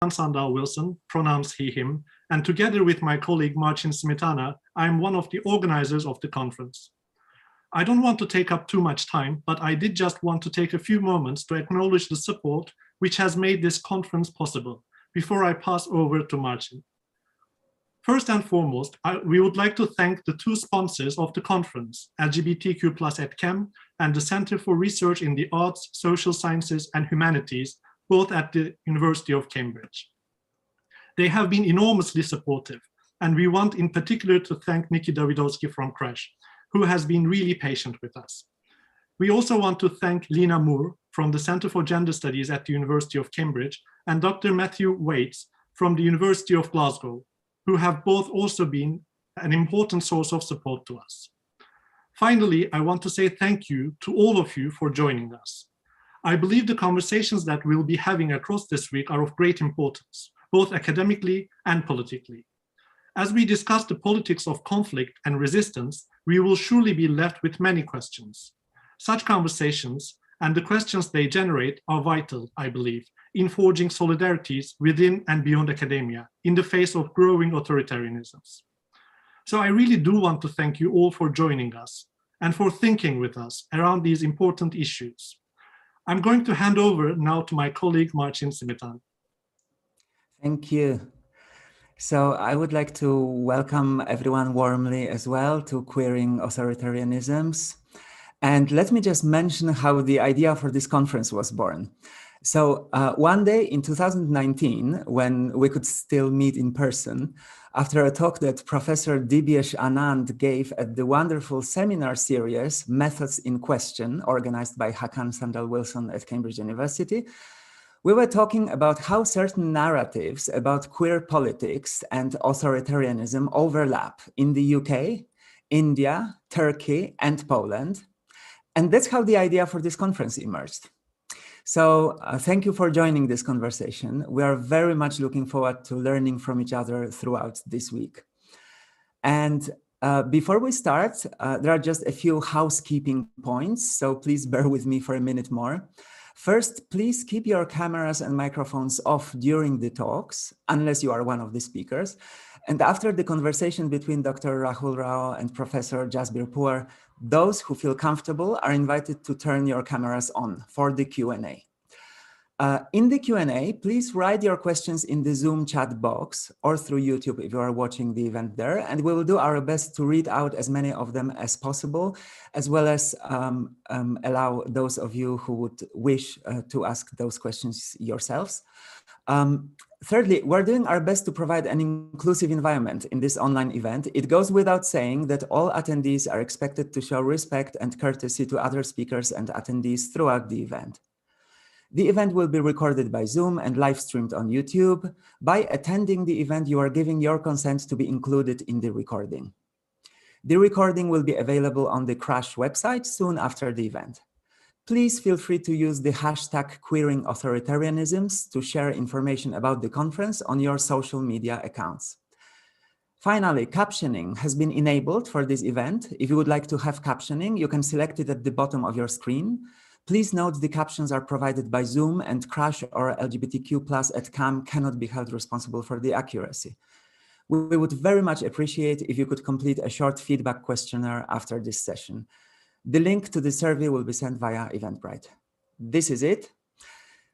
Hakan Sandal Wilson, pronouns he, him, and together with my colleague Marcin Smetana, I am one of the organizers of the conference. I don't want to take up too much time, but I did just want to take a few moments to acknowledge the support which has made this conference possible before I pass over to Marcin. First and foremost, we would like to thank the two sponsors of the conference, LGBTQ+ at CHEM and the Center for Research in the Arts, Social Sciences and Humanities, both at the University of Cambridge. They have been enormously supportive, and we want in particular to thank Nikki Davidowski from Crash, who has been really patient with us. We also want to thank Lena Moore from the Center for Gender Studies at the University of Cambridge and Dr. Matthew Waits from the University of Glasgow, who have both also been an important source of support to us. Finally, I want to say thank you to all of you for joining us. I believe the conversations that we'll be having across this week are of great importance, both academically and politically. As we discuss the politics of conflict and resistance, we will surely be left with many questions. Such conversations and the questions they generate are vital, I believe, in forging solidarities within and beyond academia in the face of growing authoritarianisms. So I really do want to thank you all for joining us and for thinking with us around these important issues. I'm going to hand over now to my colleague, Marcin Smetana. Thank you. So I would like to welcome everyone warmly as well to Queering Authoritarianisms. And let me just mention how the idea for this conference was born. So one day in 2019, when we could still meet in person, after a talk that Professor Dibyesh Anand gave at the wonderful seminar series, Methods in Question, organized by Hakan Sandal Wilson at Cambridge University, we were talking about how certain narratives about queer politics and authoritarianism overlap in the UK, India, Turkey, and Poland. And that's how the idea for this conference emerged. So thank you for joining this conversation. We are very much looking forward to learning from each other throughout this week. And before we start, there are just a few housekeeping points, so please bear with me for a minute more. First, please keep your cameras and microphones off during the talks, unless you are one of the speakers. And after the conversation between Dr. Rahul Rao and Professor Jasbir Puar, those who feel comfortable are invited to turn your cameras on for the Q&A. In the Q&A, please write your questions in the Zoom chat box or through YouTube if you are watching the event there, and we will do our best to read out as many of them as possible, as well as allow those of you who would wish to ask those questions yourselves. Thirdly, we're doing our best to provide an inclusive environment in this online event. It goes without saying that all attendees are expected to show respect and courtesy to other speakers and attendees throughout the event. The event will be recorded by Zoom and live streamed on YouTube. By attending the event, you are giving your consent to be included in the recording. The recording will be available on the Crash website soon after the event. Please feel free to use the hashtag Queering Authoritarianisms to share information about the conference on your social media accounts. Finally, captioning has been enabled for this event. If you would like to have captioning, you can select it at the bottom of your screen. Please note the captions are provided by Zoom, and Crash or LGBTQ+ at CAM cannot be held responsible for the accuracy. We would very much appreciate if you could complete a short feedback questionnaire after this session. The link to the survey will be sent via Eventbrite. This is it.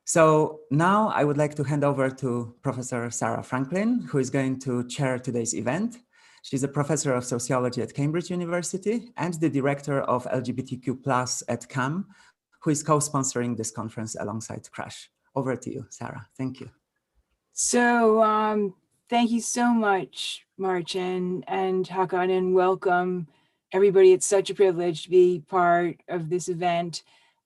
So now I would like to hand over to Professor Sarah Franklin, who is going to chair today's event. She's a professor of sociology at Cambridge University and the director of LGBTQ+ at CAM, who is co-sponsoring this conference alongside Crash. Over to you, Sarah. Thank you. So thank you so much, Marcin and Hakan, and welcome everybody. It's such a privilege to be part of this event.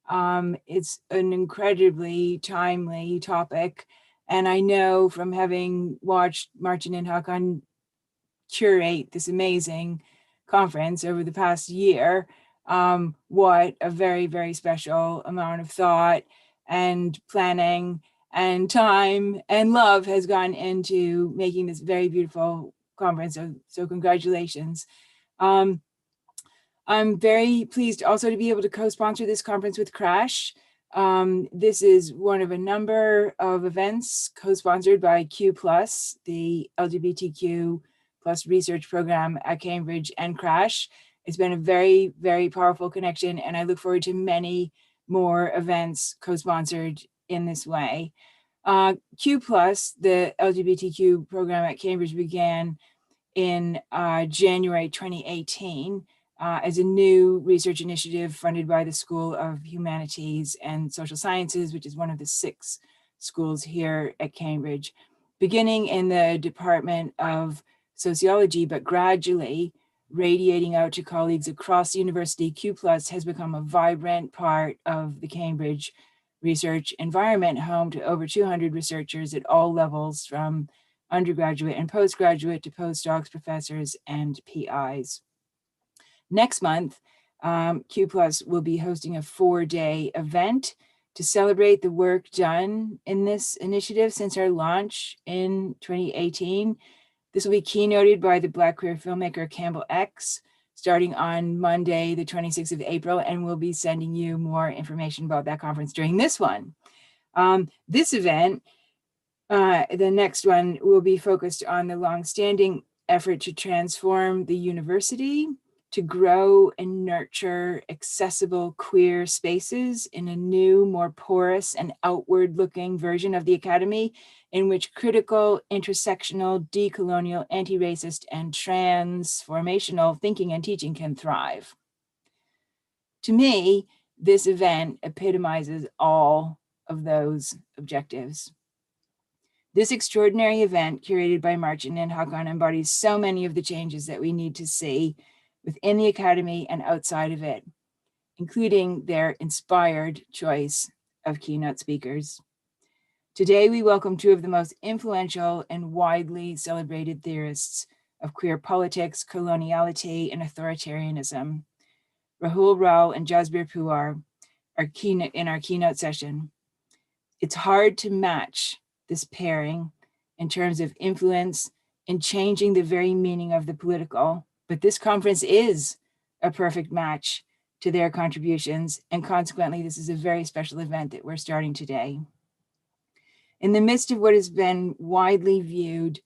It's an incredibly timely topic. And I know from having watched Marcin and Hakan curate this amazing conference over the past year, what a very, very special amount of thought and planning and time and love has gone into making this very beautiful conference. So congratulations. I'm very pleased also to be able to co-sponsor this conference with Crash. This is one of a number of events co-sponsored by Q+, the LGBTQ+ research program at Cambridge, and Crash. It's been a very, very powerful connection, and I look forward to many more events co-sponsored in this way. Q+, the LGBTQ program at Cambridge, began in January 2018 as a new research initiative funded by the School of Humanities and Social Sciences, which is one of the 6 schools here at Cambridge, beginning in the Department of Sociology, but gradually radiating out to colleagues across the university. Q+ has become a vibrant part of the Cambridge research environment, home to over 200 researchers at all levels, from undergraduate and postgraduate to postdocs, professors, and PIs. Next month, Q+ will be hosting a 4-day event to celebrate the work done in this initiative since our launch in 2018. This will be keynoted by the Black queer filmmaker Campbell X, starting on Monday, the 26th of April, and we'll be sending you more information about that conference during this one. This event, the next one, will be focused on the longstanding effort to transform the university to grow and nurture accessible queer spaces in a new, more porous and outward-looking version of the academy, in which critical, intersectional, decolonial, anti-racist, and transformational thinking and teaching can thrive. To me, this event epitomizes all of those objectives. This extraordinary event, curated by Marcin and Hakan, embodies so many of the changes that we need to see within the academy and outside of it, including their inspired choice of keynote speakers. Today, we welcome 2 of the most influential and widely celebrated theorists of queer politics, coloniality, and authoritarianism, Rahul Rao and Jasbir Puar, in our keynote session. It's hard to match this pairing in terms of influence in changing the very meaning of the political, but this conference is a perfect match to their contributions, and consequently, this is a very special event that we're starting today. In the midst of what has been widely viewed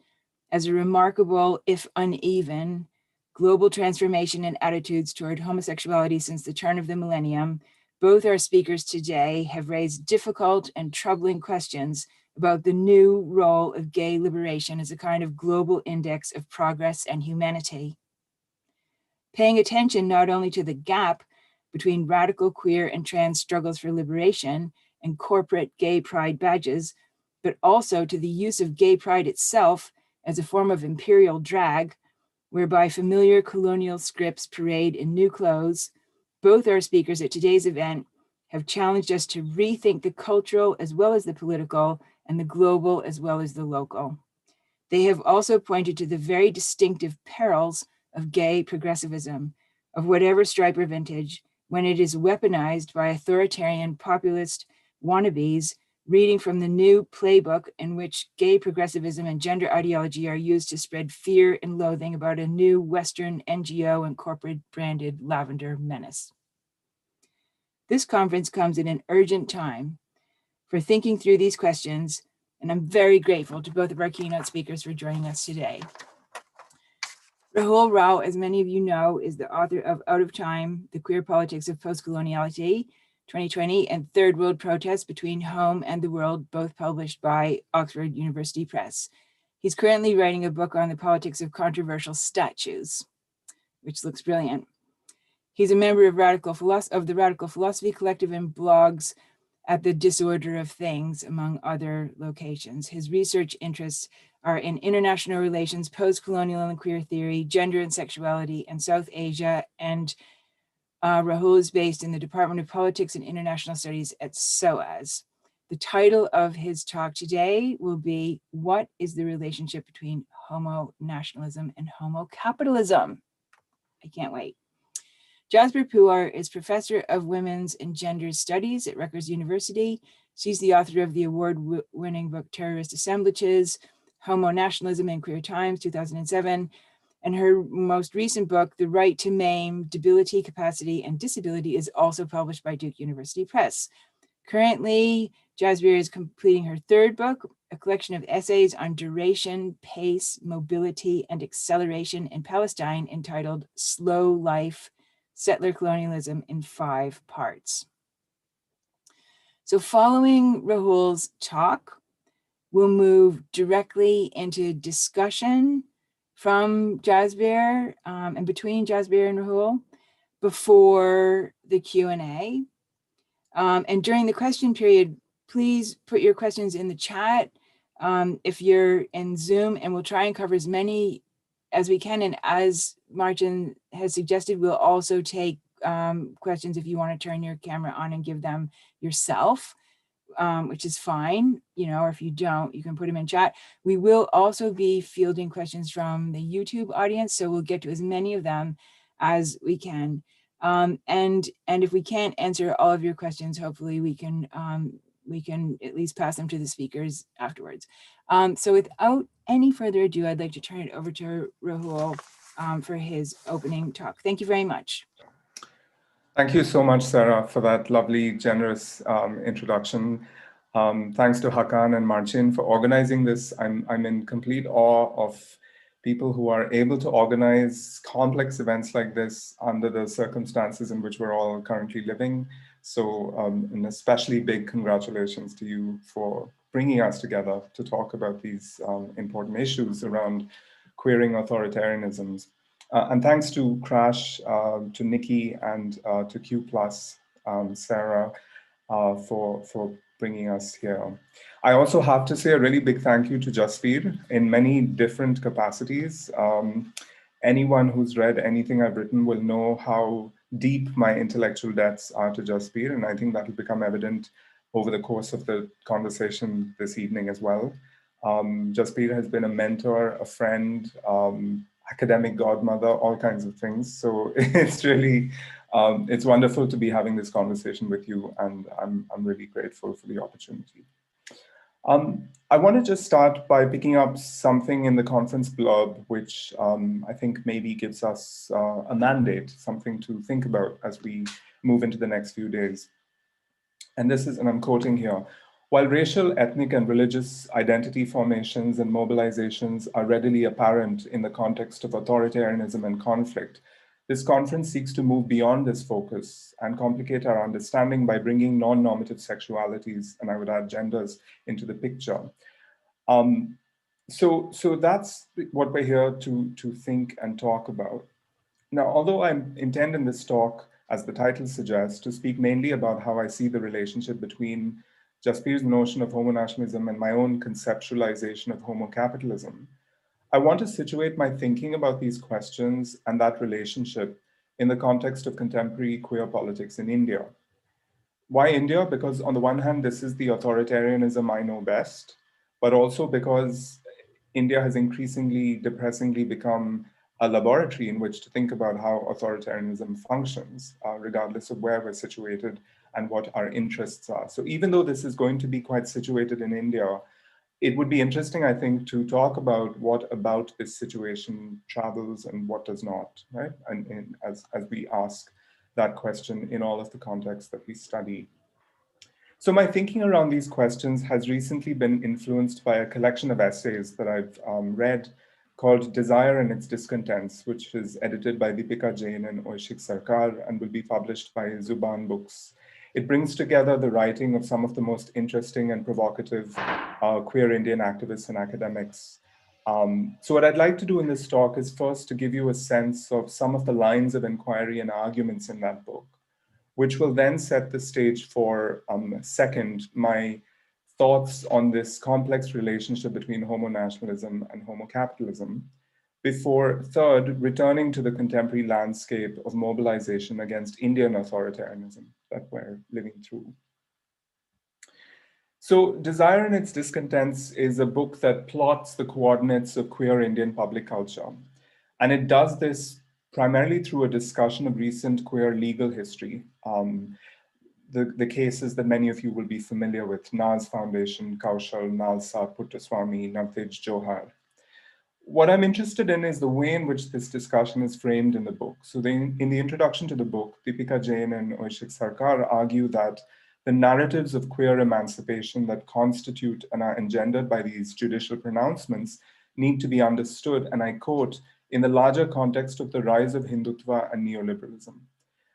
as a remarkable, if uneven, global transformation in attitudes toward homosexuality since the turn of the millennium, both our speakers today have raised difficult and troubling questions about the new role of gay liberation as a kind of global index of progress and humanity. Paying attention not only to the gap between radical queer and trans struggles for liberation and corporate gay pride badges, but also to the use of gay pride itself as a form of imperial drag, whereby familiar colonial scripts parade in new clothes, both our speakers at today's event have challenged us to rethink the cultural as well as the political, and the global as well as the local. They have also pointed to the very distinctive perils of gay progressivism, of whatever stripe or vintage, when it is weaponized by authoritarian populist wannabes reading from the new playbook in which gay progressivism and gender ideology are used to spread fear and loathing about a new Western NGO and corporate branded lavender menace. This conference comes in an urgent time for thinking through these questions, and I'm very grateful to both of our keynote speakers for joining us today. Rahul Rao, as many of you know, is the author of Out of Time, The Queer Politics of Postcoloniality, 2020, and Third World Protests Between Home and the World, both published by Oxford University Press. He's currently writing a book on the politics of controversial statues, which looks brilliant. He's a member of the Radical Philosophy Collective and blogs at the Disorder of Things, among other locations. His research interests are in international relations, post-colonial and queer theory, gender and sexuality, and South Asia. And Rahul is based in the Department of Politics and International Studies at SOAS. The title of his talk today will be, "What is the relationship between homo nationalism and homo capitalism?" I can't wait. Jasbir Puar is Professor of Women's and Gender Studies at Rutgers University. She's the author of the award-winning book Terrorist Assemblages, Homo Nationalism in Queer Times, 2007, and her most recent book, The Right to Maim, Debility, Capacity, and Disability, is also published by Duke University Press. Currently, Jasbir is completing her third book, a collection of essays on duration, pace, mobility, and acceleration in Palestine, entitled Slow Life, Settler Colonialism in 5 Parts. So following Rahul's talk, we'll move directly into discussion from Jasbir and between Jasbir and Rahul before the Q&A. And during the question period, please put your questions in the chat if you're in Zoom, and we'll try and cover as many as we can. And as Martin has suggested, we'll also take questions if you want to turn your camera on and give them yourself, which is fine, or if you don't, you can put them in chat. We will also be fielding questions from the YouTube audience, so we'll get to as many of them as we can. And if we can't answer all of your questions, hopefully we can at least pass them to the speakers afterwards. So without any further ado, I'd like to turn it over to Rahul for his opening talk. Thank you very much. Thank you so much, Sarah, for that lovely, generous introduction. Thanks to Hakan and Marcin for organizing this. I'm in complete awe of people who are able to organize complex events like this under the circumstances in which we're all currently living. So an especially big congratulations to you for bringing us together to talk about these important issues around queering authoritarianisms. And thanks to Crash, to Nikki, and to Q+, Sarah, for bringing us here. I also have to say a really big thank you to Jasbir in many different capacities. Anyone who's read anything I've written will know how deep my intellectual debts are to Jasbir, and I think that will become evident over the course of the conversation this evening as well. Jasbir has been a mentor, a friend, academic godmother, all kinds of things. So it's really, it's wonderful to be having this conversation with you, and I'm really grateful for the opportunity. I want to just start by picking up something in the conference blurb, which I think maybe gives us a mandate, something to think about as we move into the next few days. And this is, and I'm quoting here, while racial, ethnic, and religious identity formations and mobilizations are readily apparent in the context of authoritarianism and conflict, this conference seeks to move beyond this focus and complicate our understanding by bringing non-normative sexualities, and I would add genders, into the picture. So that's what we're here to think and talk about. Now, although I intend in this talk, as the title suggests, to speak mainly about how I see the relationship between Jasbir's notion of homonationalism and my own conceptualization of homocapitalism, I want to situate my thinking about these questions and that relationship in the context of contemporary queer politics in India. Why India? Because on the one hand, this is the authoritarianism I know best, but also because India has increasingly, depressingly become a laboratory in which to think about how authoritarianism functions, regardless of where we're situated and what our interests are. So even though this is going to be quite situated in India, it would be interesting, I think, to talk about what about this situation travels and what does not, right? And as we ask that question in all of the contexts that we study. So my thinking around these questions has recently been influenced by a collection of essays that I've read called Desire and Its Discontents, which is edited by Deepika Jain and Oishik Sarkar and will be published by Zuban Books. It brings together the writing of some of the most interesting and provocative queer Indian activists and academics. So what I'd like to do in this talk is first to give you a sense of some of the lines of inquiry and arguments in that book, which will then set the stage for, second, my thoughts on this complex relationship between homonationalism and homocapitalism, before, third, returning to the contemporary landscape of mobilization against Indian authoritarianism that we're living through. So Desire and Its Discontents is a book that plots the coordinates of queer Indian public culture. And it does this primarily through a discussion of recent queer legal history, the cases that many of you will be familiar with, Naz Foundation, Kaushal, Nalsa, Puttaswamy, Navtej Johar. What I'm interested in is the way in which this discussion is framed in the book. So in the introduction to the book, Deepika Jain and Oishik Sarkar argue that the narratives of queer emancipation that constitute and are engendered by these judicial pronouncements need to be understood, and I quote, in the larger context of the rise of Hindutva and neoliberalism.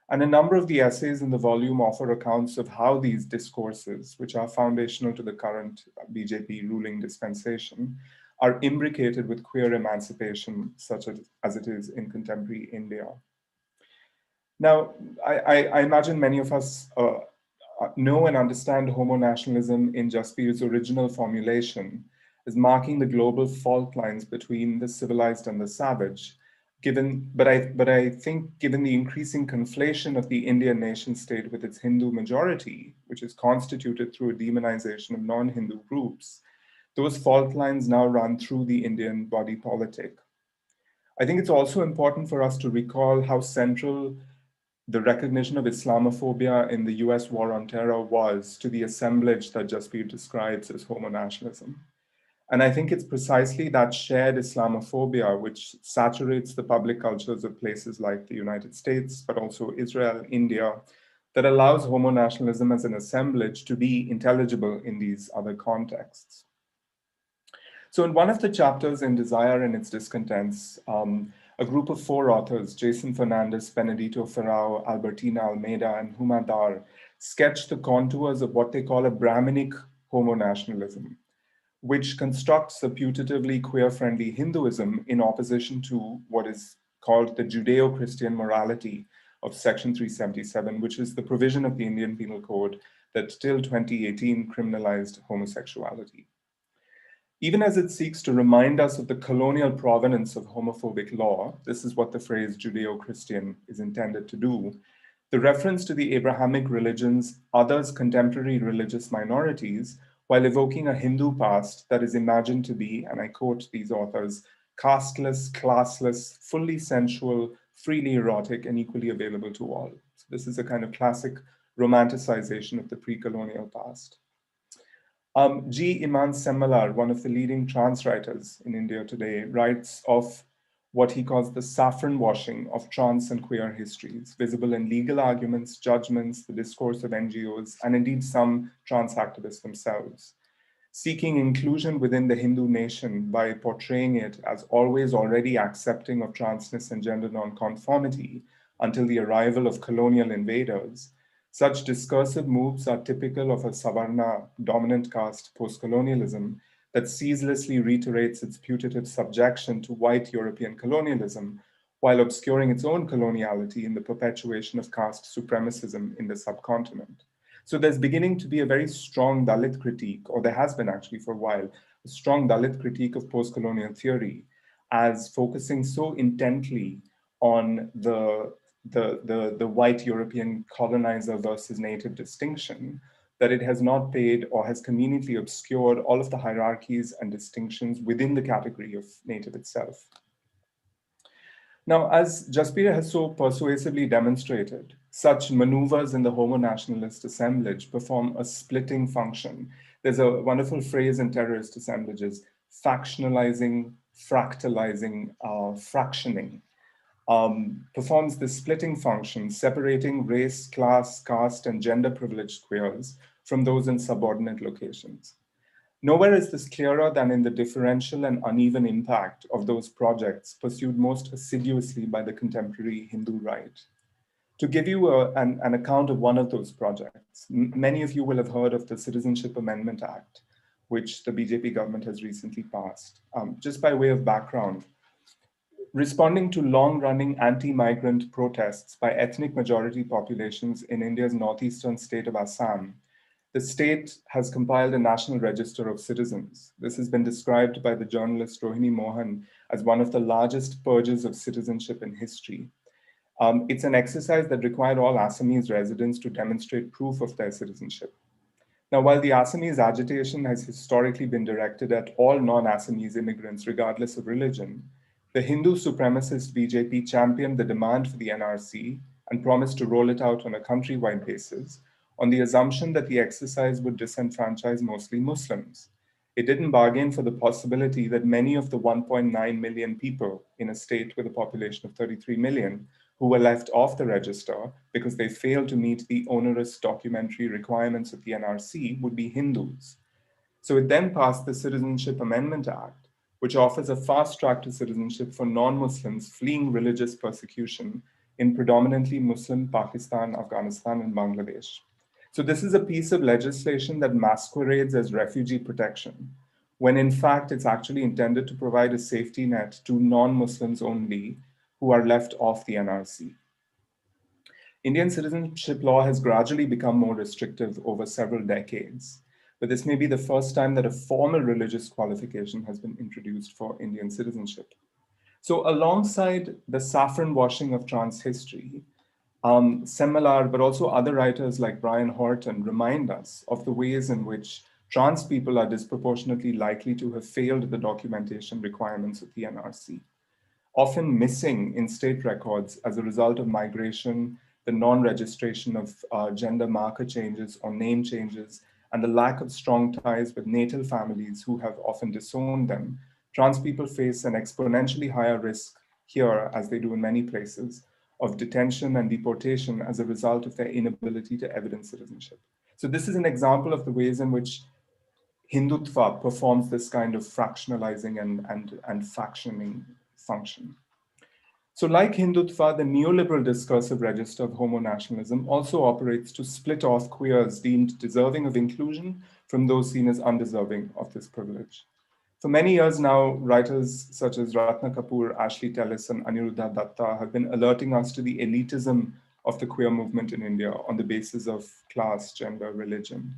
And a number of the essays in the volume offer accounts of how these discourses, which are foundational to the current BJP ruling dispensation, are imbricated with queer emancipation, such as it is in contemporary India. Now, I imagine many of us know and understand homo-nationalism in Jaspir's original formulation as marking the global fault lines between the civilized and the savage. But I think given the increasing conflation of the Indian nation state with its Hindu majority, which is constituted through a demonization of non-Hindu groups, those fault lines now run through the Indian body politic. I think it's also important for us to recall how central the recognition of Islamophobia in the US war on terror was to the assemblage that Jaspir describes as homo-nationalism. And I think it's precisely that shared Islamophobia which saturates the public cultures of places like the United States, but also Israel, India, that allows homo-nationalism as an assemblage to be intelligible in these other contexts. So in one of the chapters in Desire and Its Discontents, a group of 4 authors, Jason Fernandez, Benedito Ferrao, Albertina Almeida, and Huma Dar, sketched the contours of what they call a Brahminic homo-nationalism, which constructs a putatively queer-friendly Hinduism in opposition to what is called the Judeo-Christian morality of Section 377, which is the provision of the Indian Penal Code that till 2018 criminalized homosexuality. Even as it seeks to remind us of the colonial provenance of homophobic law, this is what the phrase Judeo-Christian is intended to do, the reference to the Abrahamic religions, others contemporary religious minorities, while evoking a Hindu past that is imagined to be, and I quote these authors, casteless, classless, fully sensual, freely erotic, and equally available to all. So this is a kind of classic romanticization of the pre-colonial past. G. Iman Semmalar, one of the leading trans writers in India today, writes of what he calls the saffron washing of trans and queer histories, visible in legal arguments, judgments, the discourse of NGOs, and indeed some trans activists themselves, seeking inclusion within the Hindu nation by portraying it as always already accepting of transness and gender nonconformity until the arrival of colonial invaders. Such discursive moves are typical of a Savarna dominant caste post-colonialism that ceaselessly reiterates its putative subjection to white European colonialism while obscuring its own coloniality in the perpetuation of caste supremacism in the subcontinent. So there's beginning to be a very strong Dalit critique, or there has been actually for a while, a strong Dalit critique of post-colonial theory as focusing so intently on the white European colonizer versus native distinction that it has not paid or has conveniently obscured all of the hierarchies and distinctions within the category of native itself. Now, as Jaspir has so persuasively demonstrated, such maneuvers in the homo-nationalist assemblage perform a splitting function. There's a wonderful phrase in terrorist assemblages, factionalizing, fractalizing, fractioning. Performs this splitting function, separating race, class, caste, and gender privileged queers from those in subordinate locations. Nowhere is this clearer than in the differential and uneven impact of those projects pursued most assiduously by the contemporary Hindu right. To give you an account of one of those projects, many of you will have heard of the Citizenship Amendment Act, which the BJP government has recently passed. Just by way of background, responding to long-running anti-migrant protests by ethnic majority populations in India's northeastern state of Assam, the state has compiled a national register of citizens. This has been described by the journalist Rohini Mohan as one of the largest purges of citizenship in history. It's an exercise that required all Assamese residents to demonstrate proof of their citizenship. Now, while the Assamese agitation has historically been directed at all non-Assamese immigrants, regardless of religion, the Hindu supremacist BJP championed the demand for the NRC and promised to roll it out on a countrywide basis on the assumption that the exercise would disenfranchise mostly Muslims. It didn't bargain for the possibility that many of the 1.9 million people in a state with a population of 33 million who were left off the register because they failed to meet the onerous documentary requirements of the NRC would be Hindus. So it then passed the Citizenship Amendment Act, which offers a fast track to citizenship for non-Muslims fleeing religious persecution in predominantly Muslim Pakistan, Afghanistan, and Bangladesh. So this is a piece of legislation that masquerades as refugee protection, when in fact it's actually intended to provide a safety net to non-Muslims only who are left off the NRC. Indian citizenship law has gradually become more restrictive over several decades, but this may be the first time that a formal religious qualification has been introduced for Indian citizenship. So alongside the saffron washing of trans history, Semilar, but also other writers like Brian Horton remind us of the ways in which trans people are disproportionately likely to have failed the documentation requirements of the NRC, often missing in state records as a result of migration, the non-registration of gender marker changes or name changes, and the lack of strong ties with natal families who have often disowned them. Trans people face an exponentially higher risk here, as they do in many places, of detention and deportation as a result of their inability to evidence citizenship. So this is an example of the ways in which Hindutva performs this kind of fractionalizing and factioning function. So like Hindutva, the neoliberal discursive register of homo-nationalism also operates to split off queers deemed deserving of inclusion from those seen as undeserving of this privilege. For many years now, writers such as Ratna Kapoor, Ashley Tellis, and Aniruddha Datta have been alerting us to the elitism of the queer movement in India on the basis of class, gender, religion.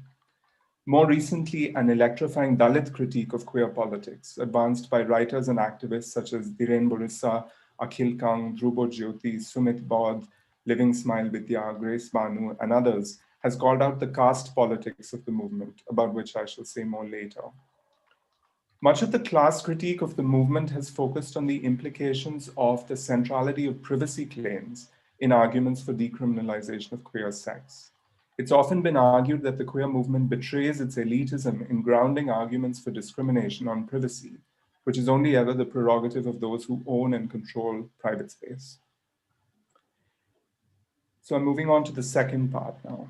More recently, an electrifying Dalit critique of queer politics, advanced by writers and activists such as Dhiren Borissa, Akhil Kang, Dhrubo Jyoti, Sumit Bodh, Living Smile Vidya, Grace Banu, and others, has called out the caste politics of the movement, about which I shall say more later. Much of the class critique of the movement has focused on the implications of the centrality of privacy claims in arguments for decriminalization of queer sex. It's often been argued that the queer movement betrays its elitism in grounding arguments for discrimination on privacy, which is only ever the prerogative of those who own and control private space. So I'm moving on to the second part now.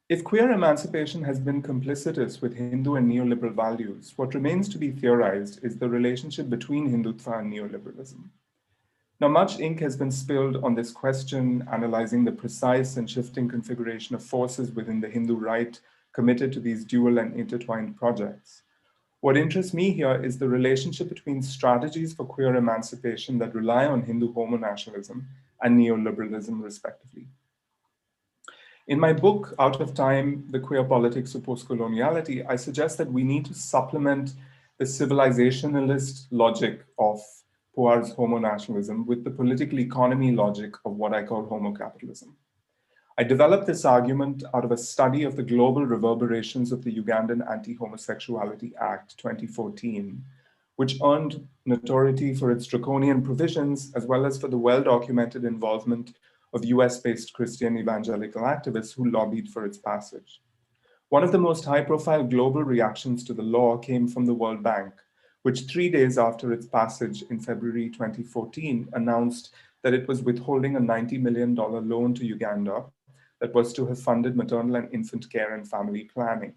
If queer emancipation has been complicitous with Hindu and neoliberal values, what remains to be theorized is the relationship between Hindutva and neoliberalism. Now, much ink has been spilled on this question, analyzing the precise and shifting configuration of forces within the Hindu right committed to these dual and intertwined projects. What interests me here is the relationship between strategies for queer emancipation that rely on Hindu homo-nationalism and neoliberalism, respectively. In my book, Out of Time, The Queer Politics of Postcoloniality, I suggest that we need to supplement the civilizationalist logic of Puar's homo-nationalism with the political economy logic of what I call homo-capitalism. I developed this argument out of a study of the global reverberations of the Ugandan Anti-Homosexuality Act 2014, which earned notoriety for its draconian provisions, as well as for the well-documented involvement of US-based Christian evangelical activists who lobbied for its passage. One of the most high-profile global reactions to the law came from the World Bank, which 3 days after its passage in February 2014 announced that it was withholding a $90 million loan to Uganda that was to have funded maternal and infant care and family planning.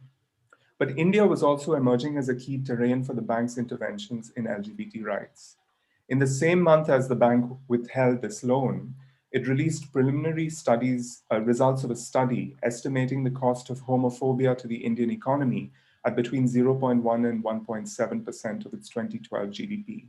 But India was also emerging as a key terrain for the bank's interventions in LGBT rights. In the same month as the bank withheld this loan, it released preliminary results of a study estimating the cost of homophobia to the Indian economy at between 0.1 and 1.7% of its 2012 GDP.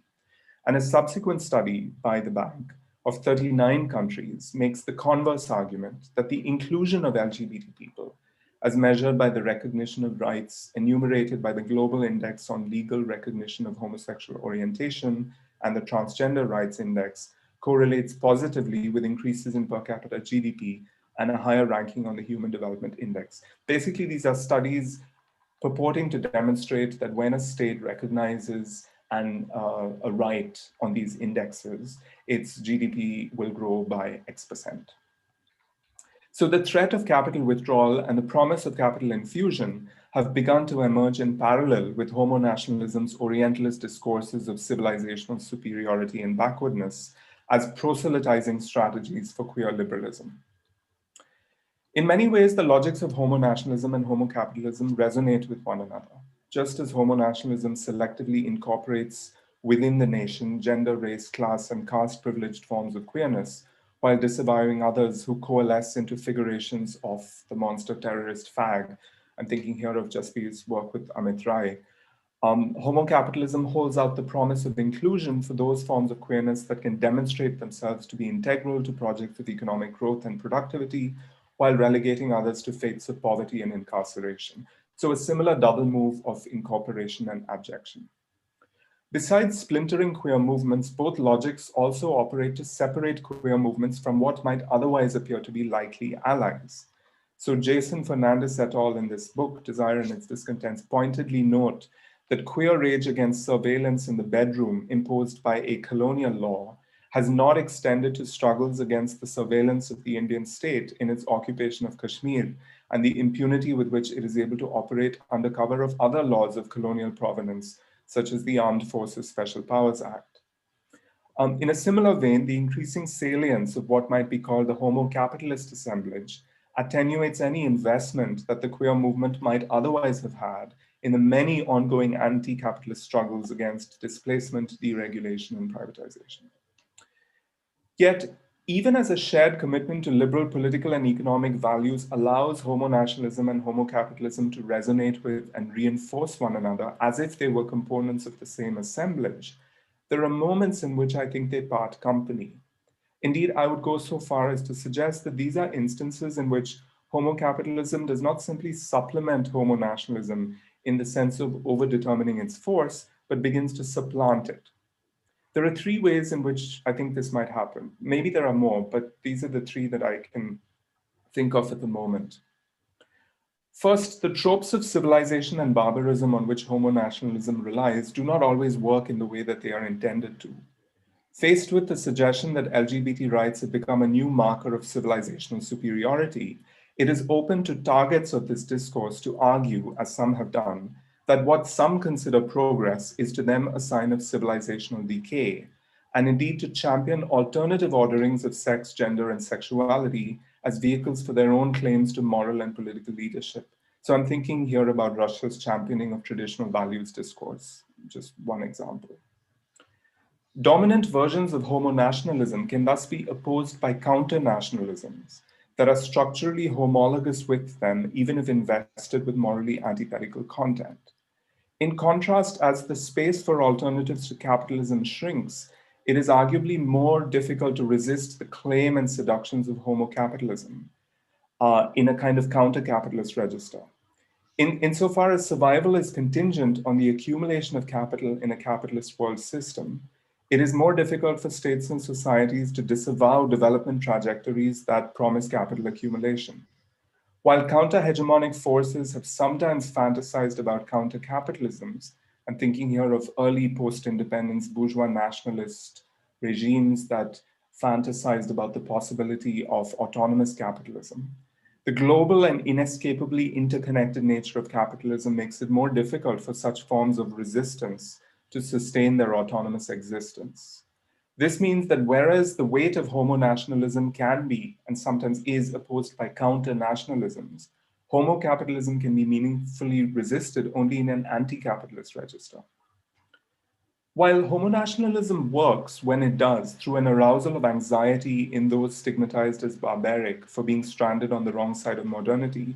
And a subsequent study by the bank of 39 countries makes the converse argument that the inclusion of LGBT people, as measured by the recognition of rights enumerated by the Global Index on Legal Recognition of Homosexual Orientation and the Transgender Rights Index, correlates positively with increases in per capita GDP and a higher ranking on the Human Development Index. Basically, these are studies purporting to demonstrate that when a state recognizes a right on these indexes, its GDP will grow by X%. So the threat of capital withdrawal and the promise of capital infusion have begun to emerge in parallel with homo-nationalism's Orientalist discourses of civilizational superiority and backwardness, as proselytizing strategies for queer liberalism. In many ways, the logics of homo-nationalism and homo-capitalism resonate with one another. Just as homo-nationalism selectively incorporates within the nation gender, race, class, and caste-privileged forms of queerness, while disavowing others who coalesce into figurations of the monster terrorist fag. I'm thinking here of Jaspreet's work with Amit Rai. Homo-capitalism holds out the promise of inclusion for those forms of queerness that can demonstrate themselves to be integral to projects of economic growth and productivity, while relegating others to fates of poverty and incarceration. So a similar double move of incorporation and abjection. Besides splintering queer movements, both logics also operate to separate queer movements from what might otherwise appear to be likely allies. So Jason Fernandez et al. In this book, Desire and Its Discontents, pointedly note that queer rage against surveillance in the bedroom imposed by a colonial law has not extended to struggles against the surveillance of the Indian state in its occupation of Kashmir and the impunity with which it is able to operate under cover of other laws of colonial provenance, such as the Armed Forces Special Powers Act. In a similar vein, the increasing salience of what might be called the homo-capitalist assemblage attenuates any investment that the queer movement might otherwise have had in the many ongoing anti-capitalist struggles against displacement, deregulation, and privatization. Yet, even as a shared commitment to liberal political and economic values allows homo-nationalism and homo-capitalism to resonate with and reinforce one another as if they were components of the same assemblage, there are moments in which I think they part company. Indeed, I would go so far as to suggest that these are instances in which homo-capitalism does not simply supplement homo-nationalism in the sense of overdetermining its force, but begins to supplant it. There are three ways in which I think this might happen. Maybe there are more, but these are the three that I can think of at the moment. First, the tropes of civilization and barbarism on which homo-nationalism relies do not always work in the way that they are intended to. Faced with the suggestion that LGBT rights have become a new marker of civilizational superiority, it is open to targets of this discourse to argue, as some have done, that what some consider progress is to them a sign of civilizational decay, and indeed to champion alternative orderings of sex, gender, and sexuality as vehicles for their own claims to moral and political leadership. So I'm thinking here about Russia's championing of traditional values discourse, just one example. Dominant versions of homo-nationalism can thus be opposed by counter-nationalisms that are structurally homologous with them, even if invested with morally antithetical content. In contrast, as the space for alternatives to capitalism shrinks, it is arguably more difficult to resist the claim and seductions of homo-capitalism in a kind of counter-capitalist register. Insofar as survival is contingent on the accumulation of capital in a capitalist world system, it is more difficult for states and societies to disavow development trajectories that promise capital accumulation. While counter-hegemonic forces have sometimes fantasized about counter-capitalisms, I'm thinking here of early post-independence bourgeois nationalist regimes that fantasized about the possibility of autonomous capitalism. The global and inescapably interconnected nature of capitalism makes it more difficult for such forms of resistance to sustain their autonomous existence. This means that whereas the weight of homo-nationalism can be, and sometimes is, opposed by counter-nationalisms, homo-capitalism can be meaningfully resisted only in an anti-capitalist register. While homo-nationalism works when it does through an arousal of anxiety in those stigmatized as barbaric for being stranded on the wrong side of modernity,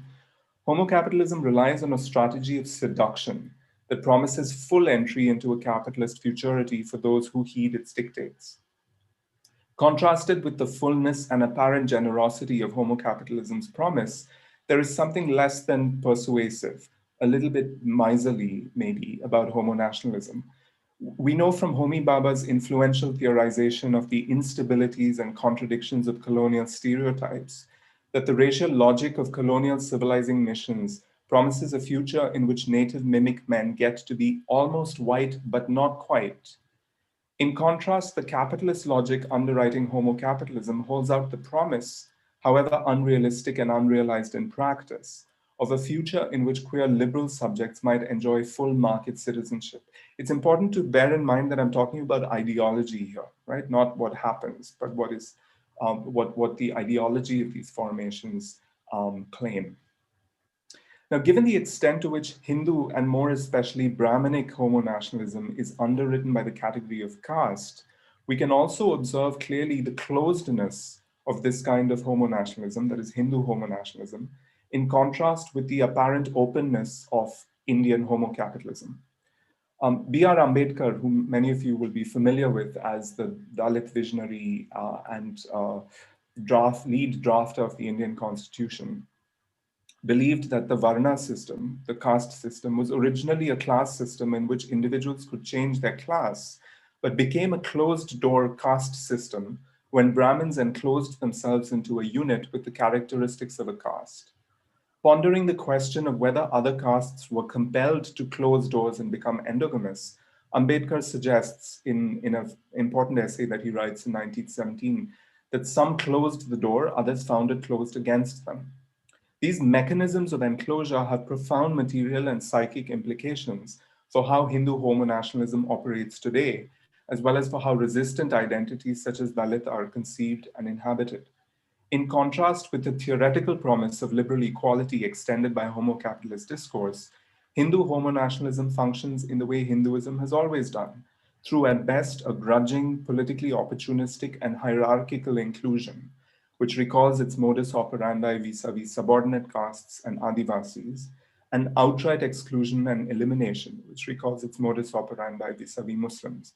homo-capitalism relies on a strategy of seduction that promises full entry into a capitalist futurity for those who heed its dictates. Contrasted with the fullness and apparent generosity of homo-capitalism's promise, there is something less than persuasive, a little bit miserly maybe, about homo-nationalism. We know from Homi Bhabha's influential theorization of the instabilities and contradictions of colonial stereotypes that the racial logic of colonial civilizing missions promises a future in which native mimic men get to be almost white, but not quite. In contrast, the capitalist logic underwriting homo-capitalism holds out the promise, however unrealistic and unrealized in practice, of a future in which queer liberal subjects might enjoy full market citizenship. It's important to bear in mind that I'm talking about ideology here, right? Not what happens, but what is what the ideology of these formations claim. Now, given the extent to which Hindu and more especially Brahminic homo-nationalism is underwritten by the category of caste, we can also observe clearly the closedness of this kind of homo-nationalism, that is Hindu homo-nationalism, in contrast with the apparent openness of Indian homo-capitalism. B.R. Ambedkar, whom many of you will be familiar with as the Dalit visionary and lead drafter of the Indian Constitution, believed that the Varna system, the caste system, was originally a class system in which individuals could change their class, but became a closed-door caste system when Brahmins enclosed themselves into a unit with the characteristics of a caste. Pondering the question of whether other castes were compelled to close doors and become endogamous, Ambedkar suggests in an important essay that he writes in 1917 that some closed the door, others found it closed against them. These mechanisms of enclosure have profound material and psychic implications for how Hindu homo-nationalism operates today, as well as for how resistant identities such as Dalit are conceived and inhabited. In contrast with the theoretical promise of liberal equality extended by homo-capitalist discourse, Hindu homo-nationalism functions in the way Hinduism has always done, through at best a grudging, politically opportunistic and hierarchical inclusion, which recalls its modus operandi vis-a-vis subordinate castes and Adivasis, and outright exclusion and elimination, which recalls its modus operandi vis-a-vis Muslims.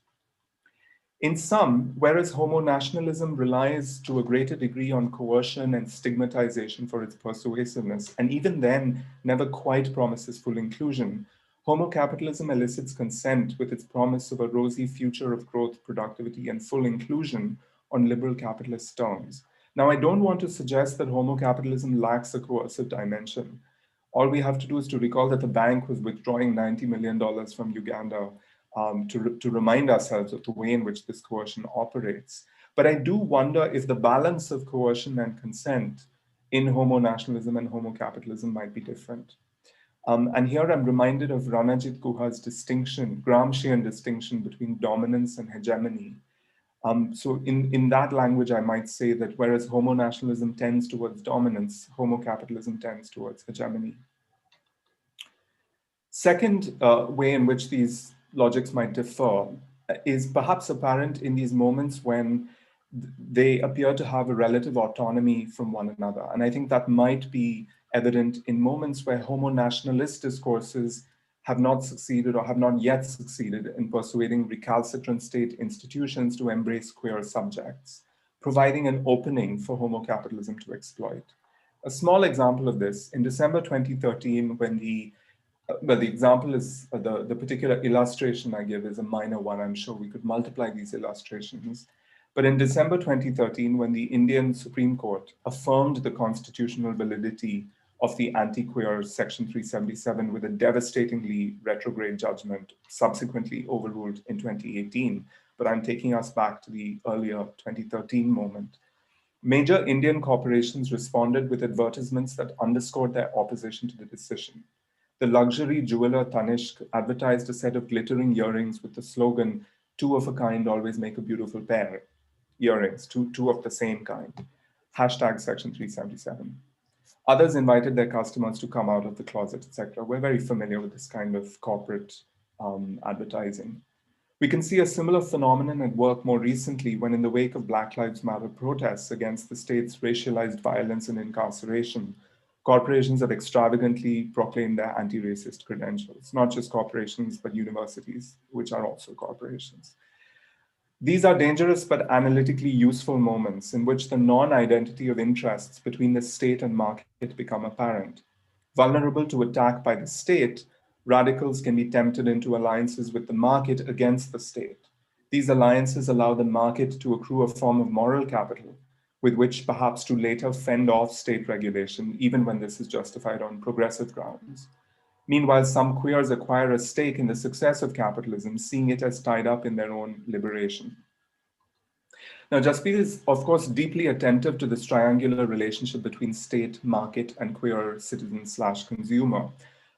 In sum, whereas homo-nationalism relies to a greater degree on coercion and stigmatization for its persuasiveness, and even then never quite promises full inclusion, homo-capitalism elicits consent with its promise of a rosy future of growth, productivity, and full inclusion on liberal capitalist terms. Now, I don't want to suggest that homo-capitalism lacks a coercive dimension. All we have to do is to recall that the bank was withdrawing $90 million from Uganda to remind ourselves of the way in which this coercion operates. But I do wonder if the balance of coercion and consent in homo-nationalism and homo-capitalism might be different. And here I'm reminded of Ranajit Guha's distinction, Gramscian distinction between dominance and hegemony. So in that language, I might say that whereas homo-nationalism tends towards dominance, homo-capitalism tends towards hegemony. Second way in which these logics might differ is perhaps apparent in these moments when they appear to have a relative autonomy from one another. And I think that might be evident in moments where homo-nationalist discourses have not succeeded or have not yet succeeded in persuading recalcitrant state institutions to embrace queer subjects, providing an opening for homo-capitalism to exploit. A small example of this, in December 2013, when the example is, the particular illustration I give is a minor one. I'm sure we could multiply these illustrations. But in December 2013, when the Indian Supreme Court affirmed the constitutional validity of the anti-queer Section 377 with a devastatingly retrograde judgment, subsequently overruled in 2018, but I'm taking us back to the earlier 2013 moment, major Indian corporations responded with advertisements that underscored their opposition to the decision. The luxury jeweler Tanishq advertised a set of glittering earrings with the slogan, "Two of a kind always make a beautiful pair." Earrings, two of the same kind. Hashtag Section 377. Others invited their customers to come out of the closet, etc. We're very familiar with this kind of corporate advertising. We can see a similar phenomenon at work more recently when, in the wake of Black Lives Matter protests against the state's racialized violence and incarceration, corporations have extravagantly proclaimed their anti-racist credentials, not just corporations, but universities, which are also corporations. These are dangerous but analytically useful moments in which the non-identity of interests between the state and market become apparent. Vulnerable to attack by the state, radicals can be tempted into alliances with the market against the state. These alliances allow the market to accrue a form of moral capital, with which perhaps to later fend off state regulation, even when this is justified on progressive grounds. Meanwhile, some queers acquire a stake in the success of capitalism, seeing it as tied up in their own liberation. Now, Jaspreet is, of course, deeply attentive to this triangular relationship between state, market, and queer citizen/consumer,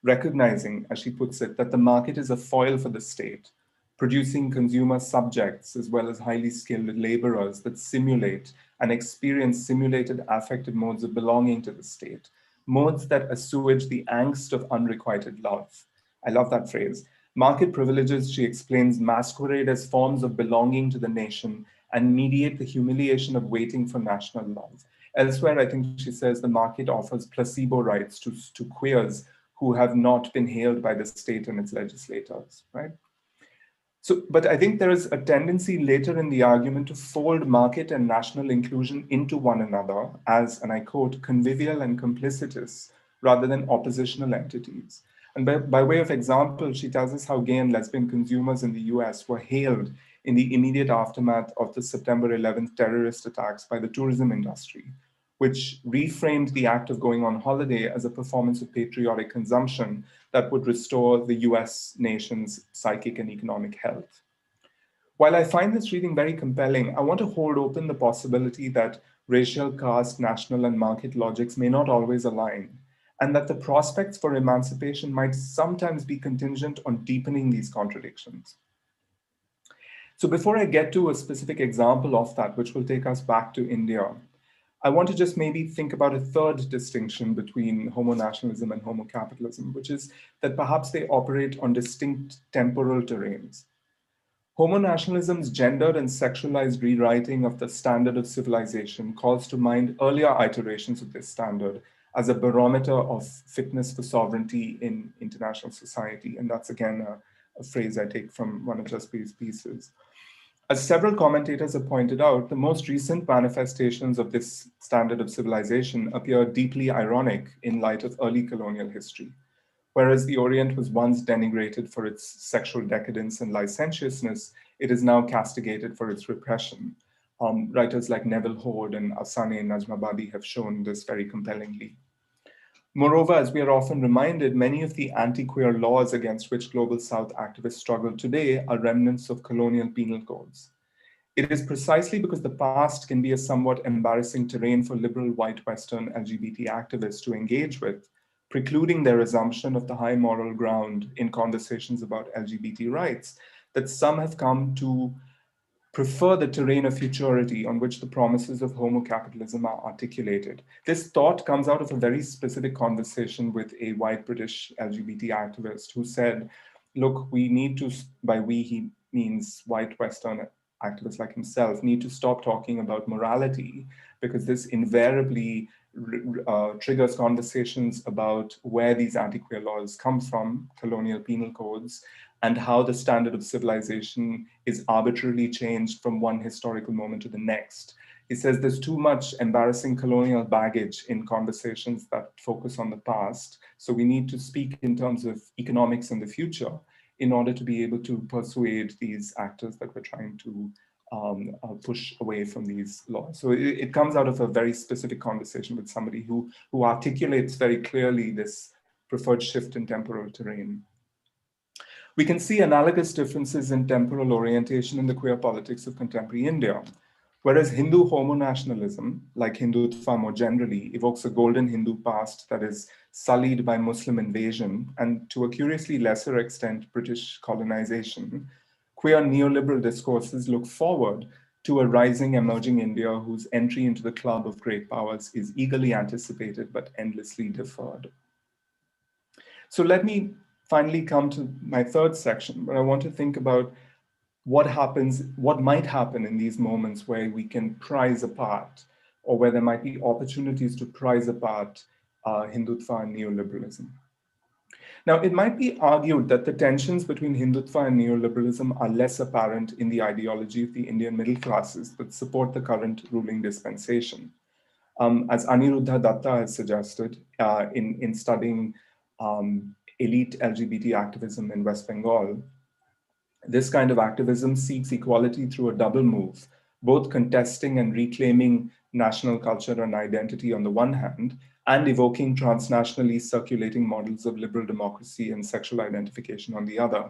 recognizing, as she puts it, that the market is a foil for the state, producing consumer subjects as well as highly skilled laborers that simulate and experience simulated affective modes of belonging to the state, modes that assuage the angst of unrequited love. I love that phrase. Market privileges, she explains, masquerade as forms of belonging to the nation and mediate the humiliation of waiting for national love. Elsewhere, I think she says the market offers placebo rights to queers who have not been hailed by the state and its legislators, right? So, but I think there is a tendency later in the argument to fold market and national inclusion into one another as, and I quote, convivial and complicitous rather than oppositional entities. And by way of example, she tells us how gay and lesbian consumers in the US were hailed in the immediate aftermath of the September 11th terrorist attacks by the tourism industry, which reframed the act of going on holiday as a performance of patriotic consumption that would restore the US nation's psychic and economic health. While I find this reading very compelling, I want to hold open the possibility that racial, caste, national, and market logics may not always align, and that the prospects for emancipation might sometimes be contingent on deepening these contradictions. So before I get to a specific example of that, which will take us back to India, I want to just maybe think about a third distinction between homo-nationalism and homo-capitalism, which is that perhaps they operate on distinct temporal terrains. Homo-nationalism's gendered and sexualized rewriting of the standard of civilization calls to mind earlier iterations of this standard as a barometer of fitness for sovereignty in international society. And that's again a phrase I take from one of Jaspreet's pieces. As several commentators have pointed out, the most recent manifestations of this standard of civilization appear deeply ironic in light of early colonial history. Whereas the Orient was once denigrated for its sexual decadence and licentiousness, it is now castigated for its repression. Writers like Neville Horde and Afsane Najmabadi have shown this very compellingly. Moreover, as we are often reminded, many of the anti-queer laws against which Global South activists struggle today are remnants of colonial penal codes. It is precisely because the past can be a somewhat embarrassing terrain for liberal white Western LGBT activists to engage with, precluding their assumption of the high moral ground in conversations about LGBT rights, that some have come to prefer the terrain of futurity on which the promises of homo-capitalism are articulated. This thought comes out of a very specific conversation with a white British LGBT activist who said, look, we need to, by we he means white Western activists like himself, need to stop talking about morality because this invariably triggers conversations about where these anti-queer laws come from, colonial penal codes, and how the standard of civilization is arbitrarily changed from one historical moment to the next. He says there's too much embarrassing colonial baggage in conversations that focus on the past. So we need to speak in terms of economics in the future in order to be able to persuade these actors that we're trying to push away from these laws. So it comes out of a very specific conversation with somebody who articulates very clearly this preferred shift in temporal terrain. We can see analogous differences in temporal orientation in the queer politics of contemporary India. Whereas Hindu homo-nationalism, like Hindutva more generally, evokes a golden Hindu past that is sullied by Muslim invasion and, to a curiously lesser extent, British colonization, queer neoliberal discourses look forward to a rising emerging India whose entry into the club of great powers is eagerly anticipated but endlessly deferred. So let me finally come to my third section, where I want to think about what might happen in these moments where we can prize apart, or where there might be opportunities to prize apart Hindutva and neoliberalism. Now, it might be argued that the tensions between Hindutva and neoliberalism are less apparent in the ideology of the Indian middle classes that support the current ruling dispensation. As Aniruddha Datta has suggested in studying elite LGBT activism in West Bengal, this kind of activism seeks equality through a double move, both contesting and reclaiming national culture and identity on the one hand, and evoking transnationally circulating models of liberal democracy and sexual identification on the other.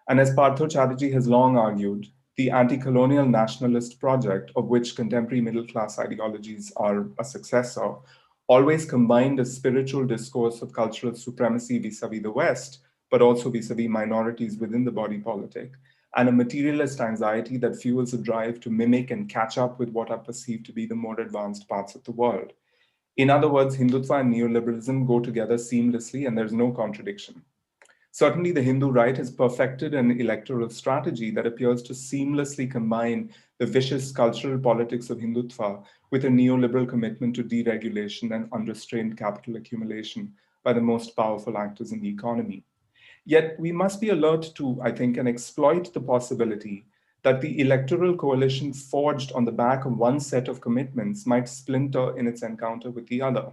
And as Partho Chatterjee has long argued, the anti-colonial nationalist project, of which contemporary middle-class ideologies are a successor, always combined a spiritual discourse of cultural supremacy vis-a-vis the West, but also vis-a-vis minorities within the body politic, and a materialist anxiety that fuels a drive to mimic and catch up with what are perceived to be the more advanced parts of the world. In other words, Hindutva and neoliberalism go together seamlessly, and there's no contradiction. Certainly, the Hindu right has perfected an electoral strategy that appears to seamlessly combine the vicious cultural politics of Hindutva with a neoliberal commitment to deregulation and unrestrained capital accumulation by the most powerful actors in the economy. Yet we must be alert to, I think, and exploit the possibility that the electoral coalition forged on the back of one set of commitments might splinter in its encounter with the other.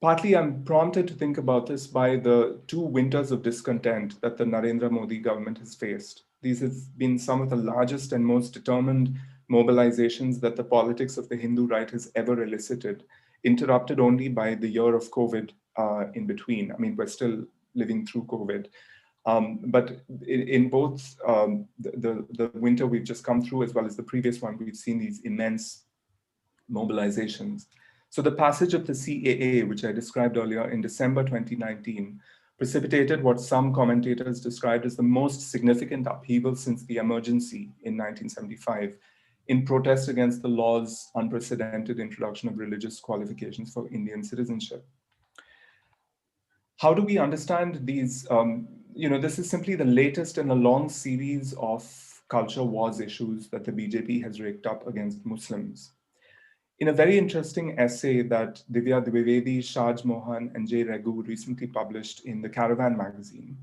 Partly, I'm prompted to think about this by the 2 winters of discontent that the Narendra Modi government has faced. These have been some of the largest and most determined mobilizations that the politics of the Hindu right has ever elicited, interrupted only by the year of COVID in between. I mean, we're still living through COVID. But in both the winter we've just come through, as well as the previous one, we've seen these immense mobilizations. So the passage of the CAA, which I described earlier in December 2019, precipitated what some commentators described as the most significant upheaval since the emergency in 1975, in protest against the law's unprecedented introduction of religious qualifications for Indian citizenship. How do we understand these? This is simply the latest in a long series of culture wars issues that the BJP has raked up against Muslims. In a very interesting essay that Divya Dwivedi, Shaj Mohan, and Jay Raghu recently published in the Caravan magazine,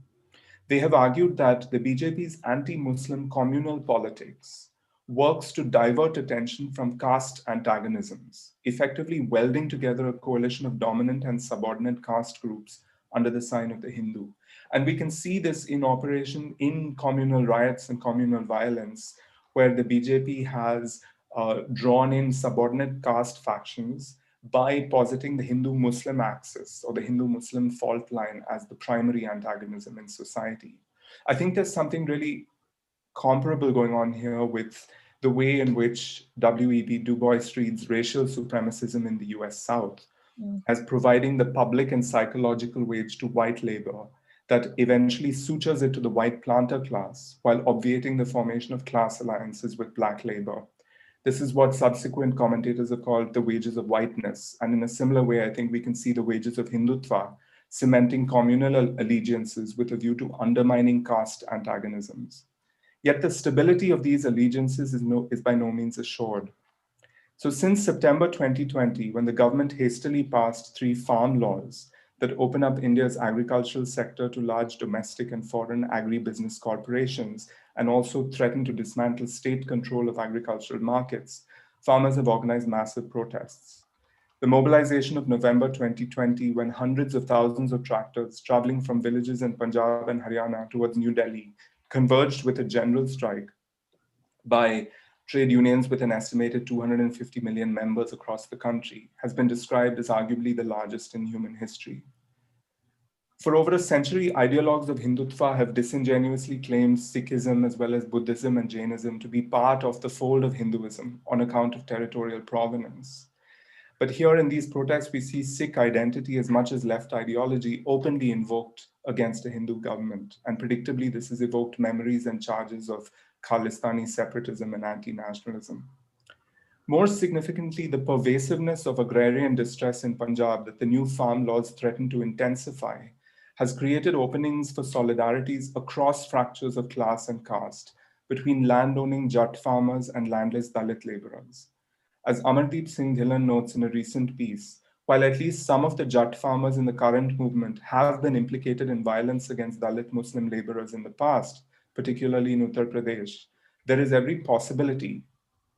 they have argued that the BJP's anti-Muslim communal politics works to divert attention from caste antagonisms, effectively welding together a coalition of dominant and subordinate caste groups under the sign of the Hindu. And we can see this in operation in communal riots and communal violence, where the BJP has drawn in subordinate caste factions by positing the Hindu-Muslim axis or the Hindu-Muslim fault line as the primary antagonism in society. I think there's something really comparable going on here with the way in which W.E.B. Du Bois reads racial supremacism in the US South as providing the public and psychological wage to white labor that eventually sutures it to the white planter class while obviating the formation of class alliances with black labor. This is what subsequent commentators have called the wages of whiteness. And in a similar way, I think we can see the wages of Hindutva cementing communal allegiances with a view to undermining caste antagonisms. Yet the stability of these allegiances is by no means assured. So since September 2020, when the government hastily passed 3 farm laws that open up India's agricultural sector to large domestic and foreign agribusiness corporations, and also threaten to dismantle state control of agricultural markets, farmers have organized massive protests. The mobilization of November 2020, when hundreds of thousands of tractors traveling from villages in Punjab and Haryana towards New Delhi converged with a general strike by trade unions with an estimated 250 million members across the country, has been described as arguably the largest in human history. For over a century, ideologues of Hindutva have disingenuously claimed Sikhism as well as Buddhism and Jainism to be part of the fold of Hinduism on account of territorial provenance. But here in these protests, we see Sikh identity as much as left ideology openly invoked against a Hindu government. And predictably, this has evoked memories and charges of Khalistani separatism and anti-nationalism. More significantly, the pervasiveness of agrarian distress in Punjab that the new farm laws threaten to intensify has created openings for solidarities across fractures of class and caste between landowning Jat farmers and landless Dalit laborers. As Amardeep Singh Dhillon notes in a recent piece, while at least some of the Jat farmers in the current movement have been implicated in violence against Dalit Muslim laborers in the past, particularly in Uttar Pradesh, there is every possibility,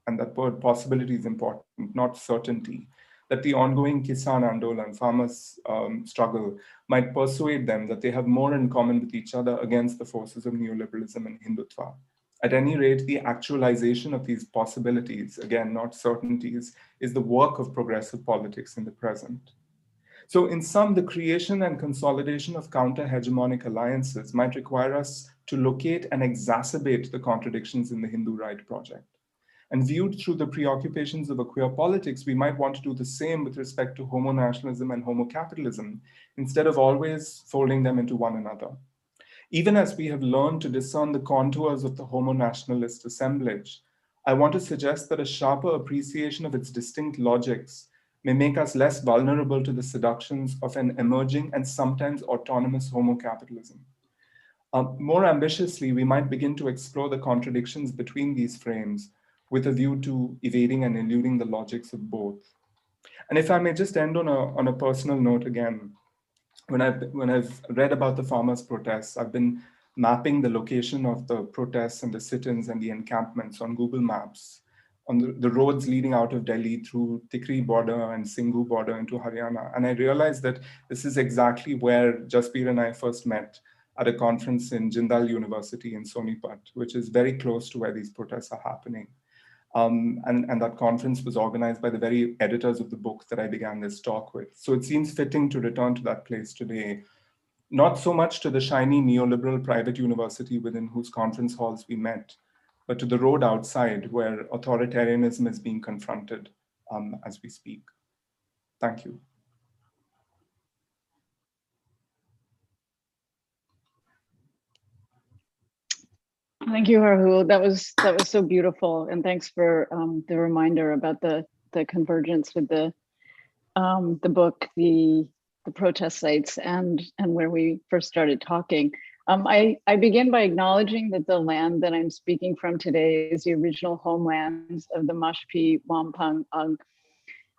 and that word possibility is important, not certainty, that the ongoing Kisan Andolan, farmers' struggle, might persuade them that they have more in common with each other against the forces of neoliberalism and Hindutva. At any rate, the actualization of these possibilities, again, not certainties, is the work of progressive politics in the present. So in sum, the creation and consolidation of counter-hegemonic alliances might require us to locate and exacerbate the contradictions in the Hindu right project. And viewed through the preoccupations of a queer politics, we might want to do the same with respect to homo-nationalism and homo-capitalism, instead of always folding them into one another. Even as we have learned to discern the contours of the homo-nationalist assemblage, I want to suggest that a sharper appreciation of its distinct logics may make us less vulnerable to the seductions of an emerging and sometimes autonomous homo-capitalism. More ambitiously, we might begin to explore the contradictions between these frames with a view to evading and eluding the logics of both. And if I may just end on a personal note again, when I've read about the farmers' protests, I've been mapping the location of the protests and the sit-ins and the encampments on Google Maps, on the roads leading out of Delhi through Tikri border and Singhu border into Haryana. And I realized that this is exactly where Jaspir and I first met at a conference in Jindal University in Sonipat, which is very close to where these protests are happening. And that conference was organized by the very editors of the book that I began this talk with. So it seems fitting to return to that place today, not so much to the shiny neoliberal private university within whose conference halls we met, but to the road outside where authoritarianism is being confronted as we speak. Thank you. Thank you, Rahul. That was so beautiful, and thanks for the reminder about the convergence with the book, the protest sites, and where we first started talking. I begin by acknowledging that the land that I'm speaking from today is the original homelands of the Mashpi Wampang Ag.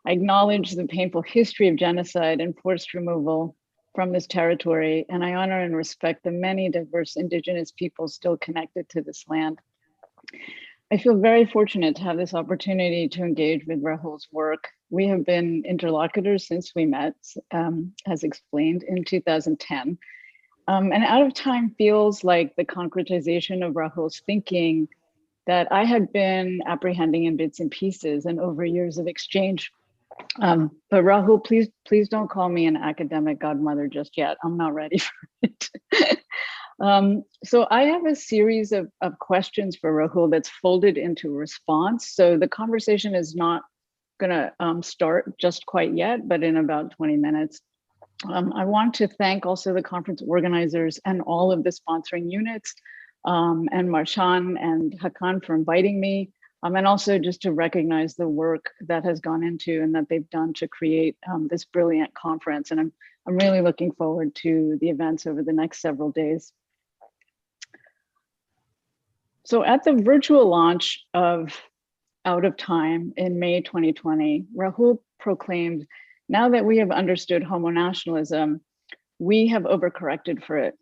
I acknowledge the painful history of genocide and forced removal from this territory, and I honor and respect the many diverse indigenous peoples still connected to this land. I feel very fortunate to have this opportunity to engage with Rahul's work. We have been interlocutors since we met, as explained, in 2010. And Out of Time feels like the concretization of Rahul's thinking that I had been apprehending in bits and pieces and over years of exchange. But Rahul, please don't call me an academic godmother just yet. I'm not ready for it. So I have a series of questions for Rahul that's folded into a response. So the conversation is not gonna start just quite yet, but in about 20 minutes. I want to thank also the conference organizers and all of the sponsoring units, and Marshan and Hakan for inviting me. And also just to recognize the work that has gone into and that they've done to create this brilliant conference. And I'm really looking forward to the events over the next several days. So at the virtual launch of Out of Time in May 2020, Rahul proclaimed, "Now that we have understood homo-nationalism, we have overcorrected for it."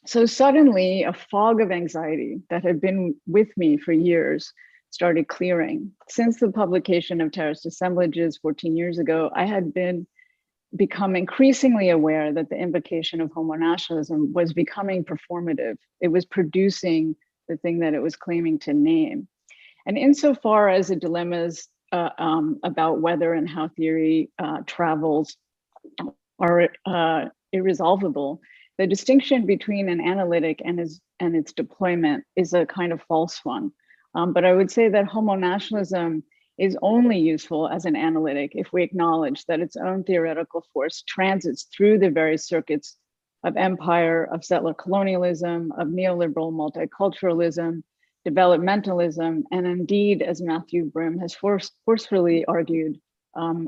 So suddenly a fog of anxiety that had been with me for years started clearing. Since the publication of Terrorist Assemblages 14 years ago, I had become increasingly aware that the invocation of homo-nationalism was becoming performative. It was producing the thing that it was claiming to name. And insofar as the dilemmas about whether and how theory travels are irresolvable, the distinction between an analytic and its deployment is a kind of false one. But I would say that homo-nationalism is only useful as an analytic if we acknowledge that its own theoretical force transits through the various circuits of empire, of settler colonialism, of neoliberal multiculturalism, developmentalism, and indeed, as Matthew Brim has forcefully argued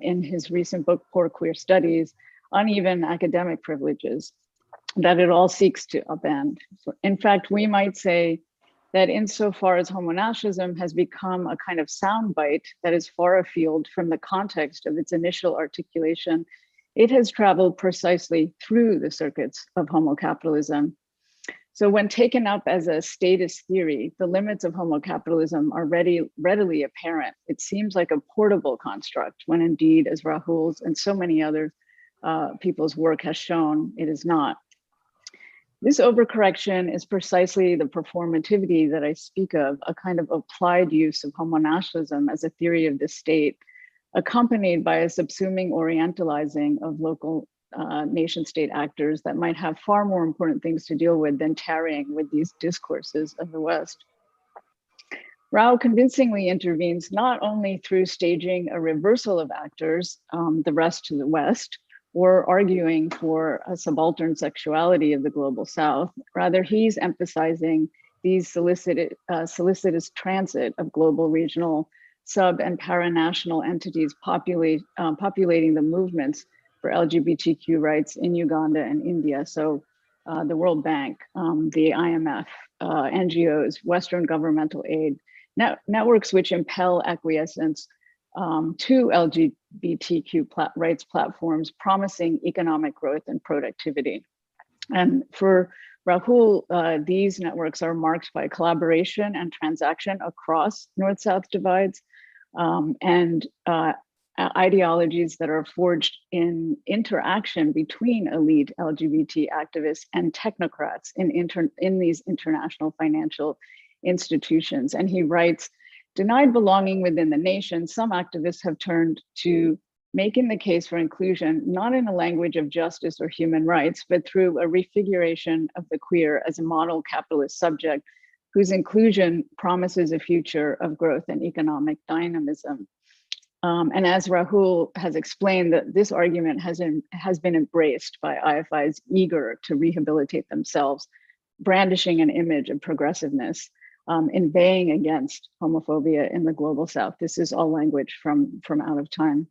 in his recent book, Poor Queer Studies, uneven academic privileges, that it all seeks to upend. So in fact, we might say that insofar as homo-nationalism has become a kind of soundbite that is far afield from the context of its initial articulation, it has traveled precisely through the circuits of homo-capitalism. So when taken up as a statist theory, the limits of homo-capitalism are readily apparent. It seems like a portable construct, when indeed, as Rahul's and so many other people's work has shown, it is not. This overcorrection is precisely the performativity that I speak of, a kind of applied use of homo-nationalism as a theory of the state, accompanied by a subsuming orientalizing of local nation state actors that might have far more important things to deal with than tarrying with these discourses of the West. Rao convincingly intervenes not only through staging a reversal of actors, the rest to the West, or arguing for a subaltern sexuality of the global South. Rather, he's emphasizing these solicitous transit of global, regional, sub and paranational entities populating the movements for LGBTQ rights in Uganda and India. So the World Bank, the IMF, NGOs, Western governmental aid, networks which impel acquiescence to LGBTQ rights platforms, promising economic growth and productivity. And for Rahul, these networks are marked by collaboration and transaction across North-South divides, and ideologies that are forged in interaction between elite LGBT activists and technocrats in these international financial institutions. And he writes, denied belonging within the nation, some activists have turned to making the case for inclusion, not in a language of justice or human rights, but through a refiguration of the queer as a model capitalist subject whose inclusion promises a future of growth and economic dynamism. And as Rahul has explained, that this argument has been embraced by IFIs eager to rehabilitate themselves, brandishing an image of progressiveness, inveighing against homophobia in the global South. This is all language from Out of Time.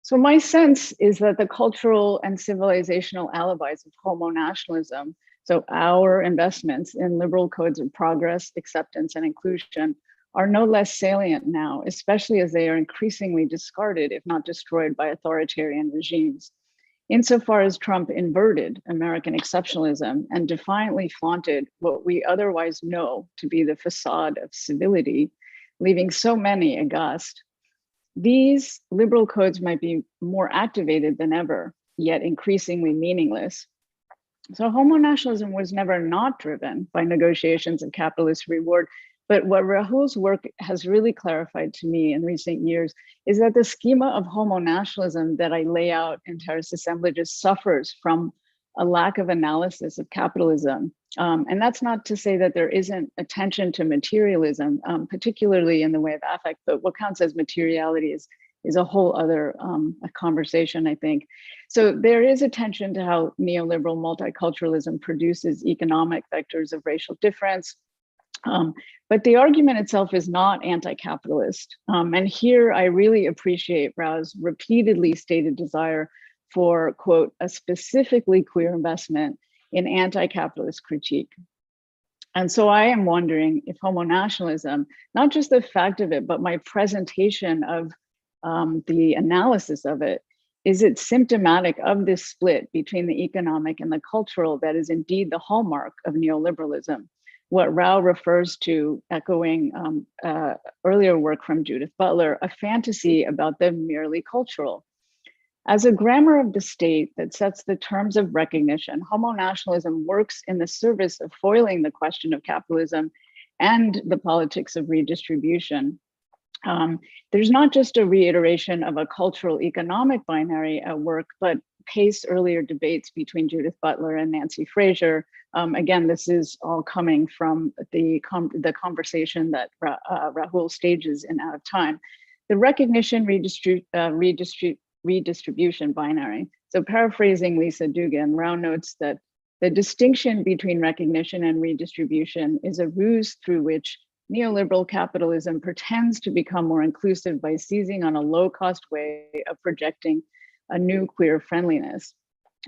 So my sense is that the cultural and civilizational alibis of homo nationalism, so our investments in liberal codes of progress, acceptance, and inclusion, are no less salient now, especially as they are increasingly discarded, if not destroyed, by authoritarian regimes. Insofar as Trump inverted American exceptionalism and defiantly flaunted what we otherwise know to be the facade of civility, leaving so many aghast, these liberal codes might be more activated than ever, yet increasingly meaningless. So homo nationalism was never not driven by negotiations of capitalist reward. But what Rahul's work has really clarified to me in recent years is that the schema of homo nationalism that I lay out in Terrorist Assemblages suffers from a lack of analysis of capitalism. And that's not to say that there isn't attention to materialism, particularly in the way of affect, but what counts as materiality is a whole other conversation, I think. So there is attention to how neoliberal multiculturalism produces economic vectors of racial difference. But the argument itself is not anti-capitalist. And here I really appreciate Rao's repeatedly stated desire for, quote, a specifically queer investment in anti-capitalist critique. And so I am wondering if homo nationalism, not just the fact of it, but my presentation of the analysis of it, is it symptomatic of this split between the economic and the cultural that is indeed the hallmark of neoliberalism? What Rao refers to, echoing earlier work from Judith Butler, a fantasy about the merely cultural. As a grammar of the state that sets the terms of recognition, homo nationalism works in the service of foiling the question of capitalism and the politics of redistribution. There's not just a reiteration of a cultural economic binary at work, but pace earlier debates between Judith Butler and Nancy Fraser. Again, this is all coming from the conversation that Rahul stages in Out of Time. The recognition redistribution binary. So paraphrasing Lisa Dugan, Rao notes that the distinction between recognition and redistribution is a ruse through which neoliberal capitalism pretends to become more inclusive by seizing on a low-cost way of projecting a new queer friendliness,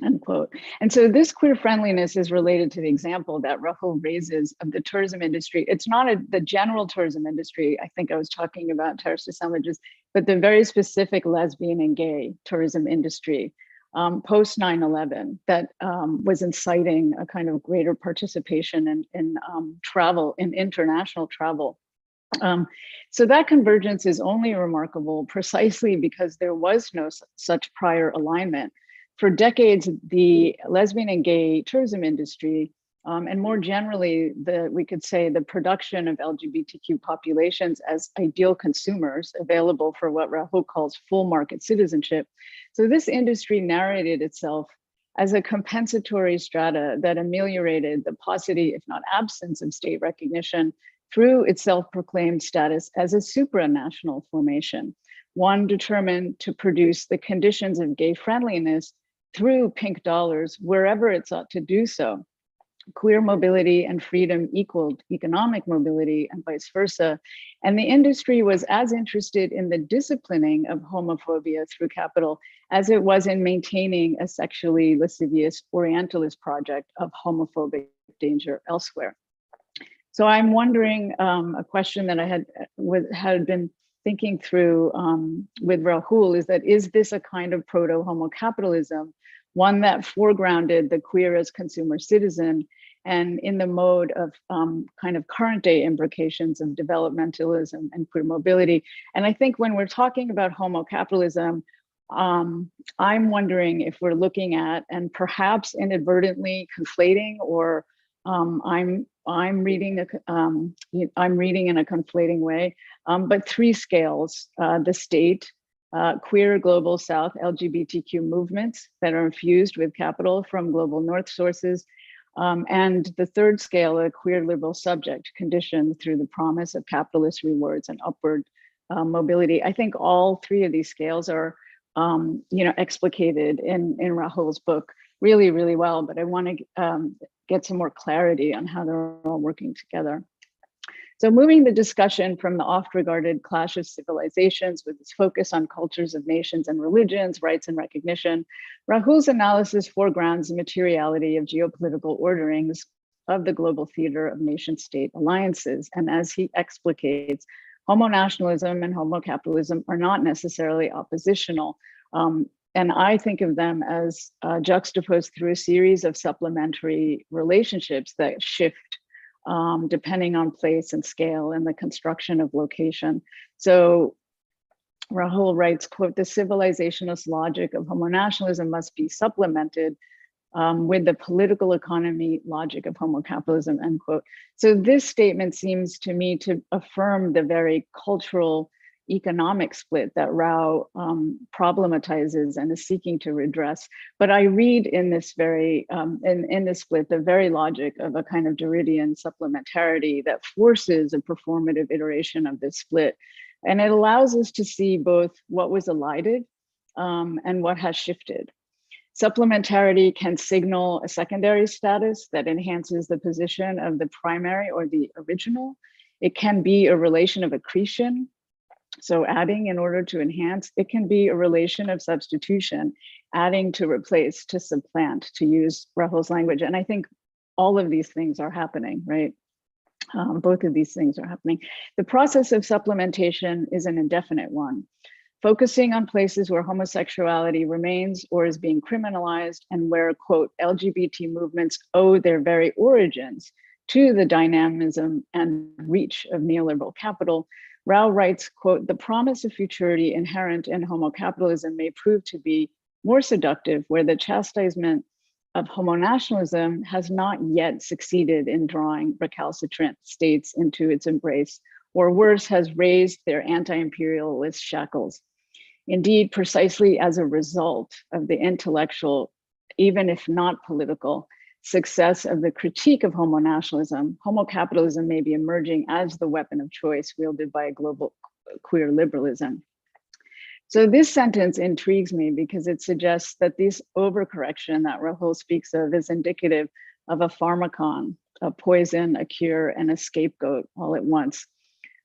unquote. And so this queer friendliness is related to the example that Rahul raises of the tourism industry. It's not the general tourism industry, I think I was talking about Terrorist Assemblages, but the very specific lesbian and gay tourism industry post 9/11 that was inciting a kind of greater participation in travel, in international travel. So that convergence is only remarkable precisely because there was no such prior alignment. For decades, the lesbian and gay tourism industry and more generally, we could say the production of LGBTQ populations as ideal consumers available for what Rahul calls full market citizenship. So this industry narrated itself as a compensatory strata that ameliorated the paucity, if not absence, of state recognition through its self-proclaimed status as a supranational formation, one determined to produce the conditions of gay friendliness through pink dollars wherever it sought to do so. Queer mobility and freedom equaled economic mobility and vice versa. And the industry was as interested in the disciplining of homophobia through capital as it was in maintaining a sexually lascivious Orientalist project of homophobic danger elsewhere. So I'm wondering, a question that I had been thinking through with Rahul is this a kind of proto-homo capitalism, one that foregrounded the queer as consumer citizen and in the mode of kind of current day imbrications of developmentalism and queer mobility. And I think when we're talking about homo capitalism, I'm wondering if we're looking at and perhaps inadvertently conflating, or I'm reading in a conflating way, but three scales: the state, queer global south LGBTQ movements that are infused with capital from global north sources, and the third scale, a queer liberal subject conditioned through the promise of capitalist rewards and upward mobility. I think all three of these scales are explicated in Rahul's book really, really well, but I want to get some more clarity on how they're all working together. So moving the discussion from the oft-regarded clash of civilizations with its focus on cultures of nations and religions, rights and recognition, Rahul's analysis foregrounds the materiality of geopolitical orderings of the global theater of nation-state alliances. And as he explicates, homo nationalism and homo capitalism are not necessarily oppositional. And I think of them as juxtaposed through a series of supplementary relationships that shift depending on place and scale and the construction of location. So Rahul writes, quote, "The civilizationist logic of homo nationalism must be supplemented with the political economy logic of homo capitalism," end quote. So this statement seems to me to affirm the very cultural economic split that Rao problematizes and is seeking to redress. But I read in this very, in this split, the very logic of a kind of Derridian supplementarity that forces a performative iteration of this split. And it allows us to see both what was elided and what has shifted. Supplementarity can signal a secondary status that enhances the position of the primary or the original. It can be a relation of accretion, so adding in order to enhance. It can be a relation of substitution, adding to replace, to supplant, to use Rahul's language. And I think all of these things are happening, right? Both of these things are happening. The process of supplementation is an indefinite one, focusing on places where homosexuality remains or is being criminalized and where, quote, LGBT movements owe their very origins to the dynamism and reach of neoliberal capital. Rao writes, quote, "The promise of futurity inherent in homo capitalism may prove to be more seductive where the chastisement of homo nationalism has not yet succeeded in drawing recalcitrant states into its embrace, or worse, has raised their anti-imperialist shackles. Indeed, precisely as a result of the intellectual, even if not political, success of the critique of homo nationalism, homo capitalism may be emerging as the weapon of choice wielded by a global queer liberalism." So this sentence intrigues me because it suggests that this overcorrection that Rahul speaks of is indicative of a pharmacon, a poison, a cure, and a scapegoat all at once.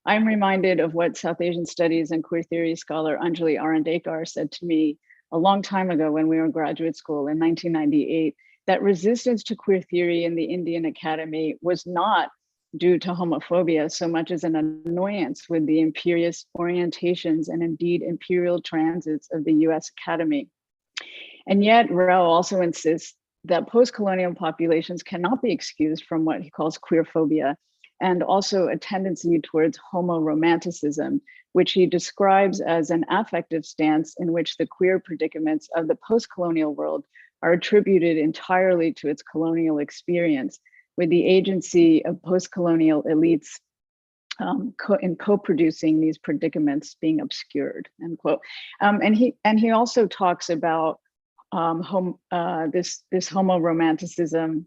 I'm reminded of what South Asian studies and queer theory scholar Anjali Arandekar said to me a long time ago when we were in graduate school in 1998, that resistance to queer theory in the Indian Academy was not due to homophobia so much as an annoyance with the imperious orientations and indeed imperial transits of the US Academy. And yet Rao also insists that post-colonial populations cannot be excused from what he calls queerphobia, and also a tendency towards homo-romanticism, which he describes as an affective stance in which the queer predicaments of the post-colonial world are attributed entirely to its colonial experience, with the agency of post-colonial elites in co-producing these predicaments being obscured, end quote. And he also talks about this homoromanticism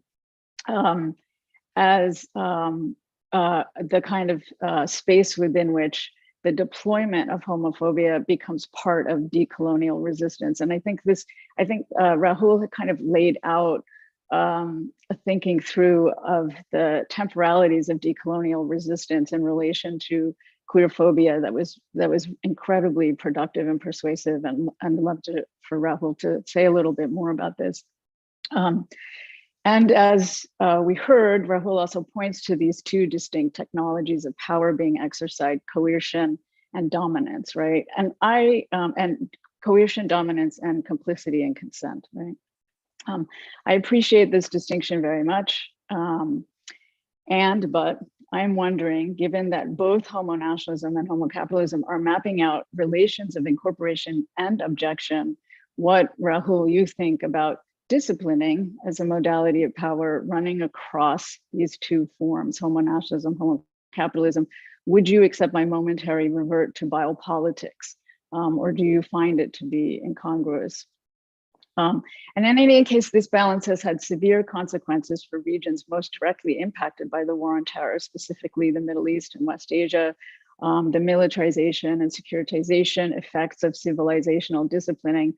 as the kind of space within which the deployment of homophobia becomes part of decolonial resistance. And I think Rahul had kind of laid out a thinking through of the temporalities of decolonial resistance in relation to queerphobia that was incredibly productive and persuasive, and I'd love for Rahul to say a little bit more about this. And as we heard, Rahul also points to these two distinct technologies of power being exercised: coercion and dominance, right? And and coercion, dominance, and complicity and consent, right? I appreciate this distinction very much. But I'm wondering, given that both homonationalism and homocapitalism are mapping out relations of incorporation and objection, what, Rahul, you think about disciplining as a modality of power running across these two forms, homonationalism, homocapitalism? Would you accept my momentary revert to biopolitics, or do you find it to be incongruous? And in any case, this balance has had severe consequences for regions most directly impacted by the war on terror, specifically the Middle East and West Asia, the militarization and securitization effects of civilizational disciplining.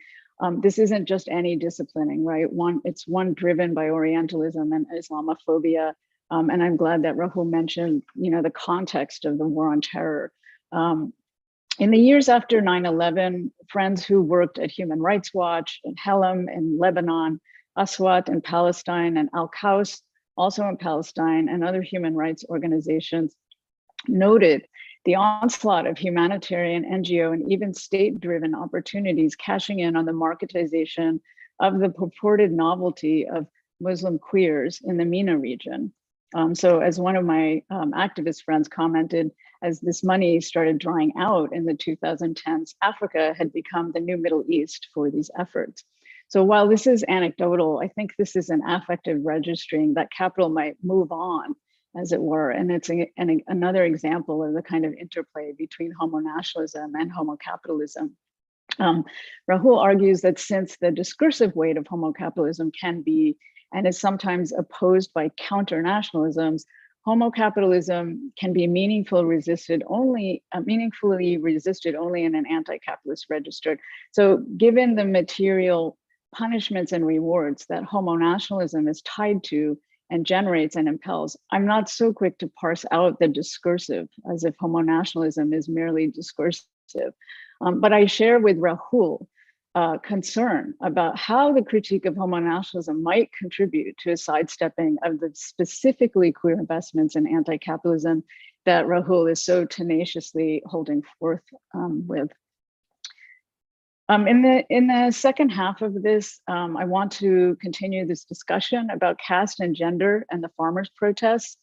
This isn't just any disciplining, right? It's one driven by Orientalism and Islamophobia. And I'm glad that Rahul mentioned, the context of the war on terror. In the years after 9/11, friends who worked at Human Rights Watch, and Helm in Lebanon, Aswat in Palestine, and Al-Qaus, also in Palestine, and other human rights organizations noted the onslaught of humanitarian, NGO, and even state-driven opportunities cashing in on the marketization of the purported novelty of Muslim queers in the MENA region. So as one of my activist friends commented, as this money started drying out in the 2010s, Africa had become the new Middle East for these efforts. So while this is anecdotal, I think this is an affective registering that capital might move on, as it were. And it's another example of the kind of interplay between homonationalism and homocapitalism. Rahul argues that since the discursive weight of homocapitalism can be and is sometimes opposed by counter-nationalisms, homocapitalism can be meaningfully resisted only in an anti-capitalist register. So given the material punishments and rewards that homonationalism is tied to and generates and impels, I'm not so quick to parse out the discursive as if homonationalism is merely discursive. But I share with Rahul concern about how the critique of homonationalism might contribute to a sidestepping of the specifically queer investments in anti-capitalism that Rahul is so tenaciously holding forth with. In the second half of this, I want to continue this discussion about caste and gender and the farmers' protests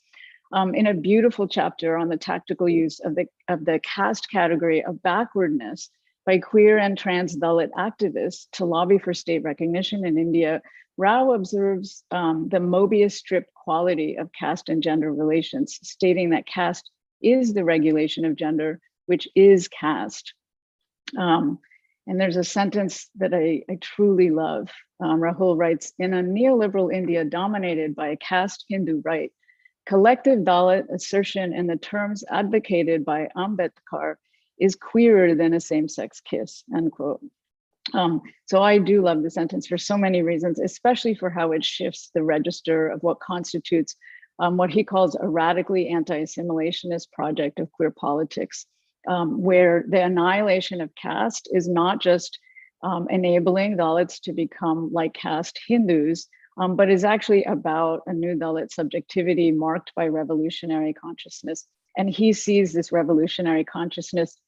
in a beautiful chapter on the tactical use of the caste category of backwardness by queer and trans Dalit activists to lobby for state recognition in India. Rao observes the Mobius strip quality of caste and gender relations, stating that caste is the regulation of gender, which is caste. And there's a sentence that I truly love. Rahul writes, in a neoliberal India dominated by a caste Hindu right, collective Dalit assertion in the terms advocated by Ambedkar is queerer than a same-sex kiss, end quote. So I do love the sentence for so many reasons, especially for how it shifts the register of what constitutes what he calls a radically anti-assimilationist project of queer politics, where the annihilation of caste is not just enabling Dalits to become like caste Hindus, but is actually about a new Dalit subjectivity marked by revolutionary consciousness. And he sees this revolutionary consciousness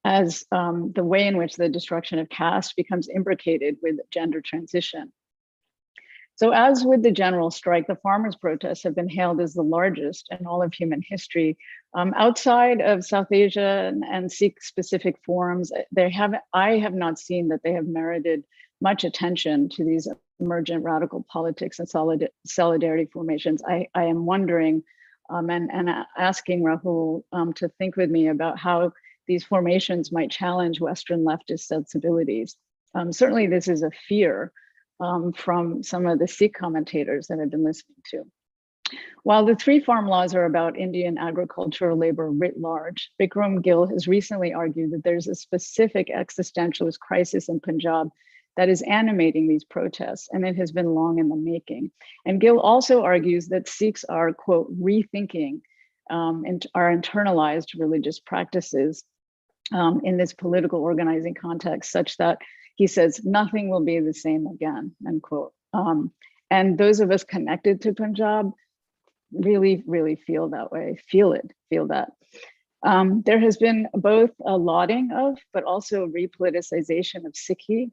as the way in which the destruction of caste becomes imbricated with gender transition. So as with the general strike, the farmers' protests have been hailed as the largest in all of human history. Outside of South Asia and Sikh-specific forums, I have not seen that they have merited much attention to these emergent radical politics and solidarity formations, I am wondering and asking Rahul to think with me about how these formations might challenge Western leftist sensibilities. Certainly this is a fear from some of the Sikh commentators that I've been listening to. While the 3 farm laws are about Indian agricultural labor writ large, Bikram Gill has recently argued that there's a specific existentialist crisis in Punjab that is animating these protests, and it has been long in the making. And Gill also argues that Sikhs are, quote, rethinking our internalized religious practices in this political organizing context, such that he says nothing will be the same again, end quote. And those of us connected to Punjab really, really feel that way, feel that. There has been both a lauding of, but also a repoliticization of Sikhi,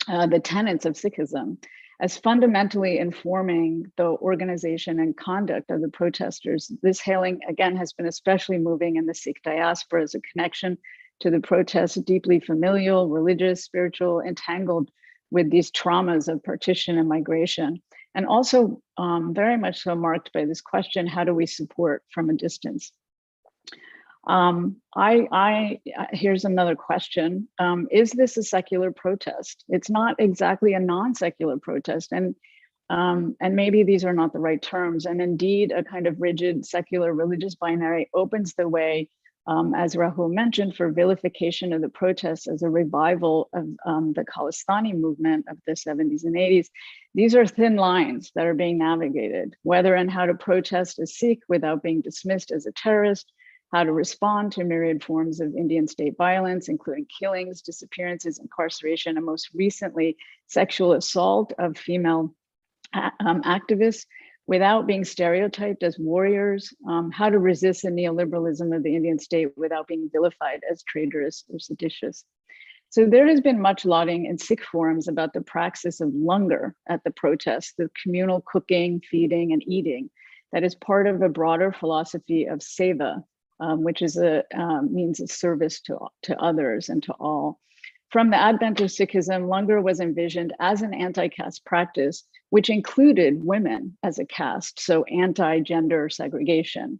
the tenets of Sikhism, as fundamentally informing the organization and conduct of the protesters. This hailing, again, has been especially moving in the Sikh diaspora as a connection to the protests, deeply familial, religious, spiritual, entangled with these traumas of partition and migration. And also very much so marked by this question, how do we support from a distance? Here's another question. Is this a secular protest? It's not exactly a non-secular protest. And maybe these are not the right terms. And indeed, a kind of rigid secular religious binary opens the way, as Rahul mentioned, for vilification of the protests as a revival of the Khalistani movement of the 70s and 80s. These are thin lines that are being navigated, whether and how to protest as Sikh without being dismissed as a terrorist, how to respond to myriad forms of Indian state violence, including killings, disappearances, incarceration, and most recently, sexual assault of female activists without being stereotyped as warriors, how to resist the neoliberalism of the Indian state without being vilified as traitorous or seditious. So there has been much lauding in Sikh forums about the praxis of langar at the protests, the communal cooking, feeding, and eating that is part of a broader philosophy of seva, which is a means of service to others and to all. From the advent of Sikhism, langar was envisioned as an anti-caste practice, which included women as a caste, so anti-gender segregation.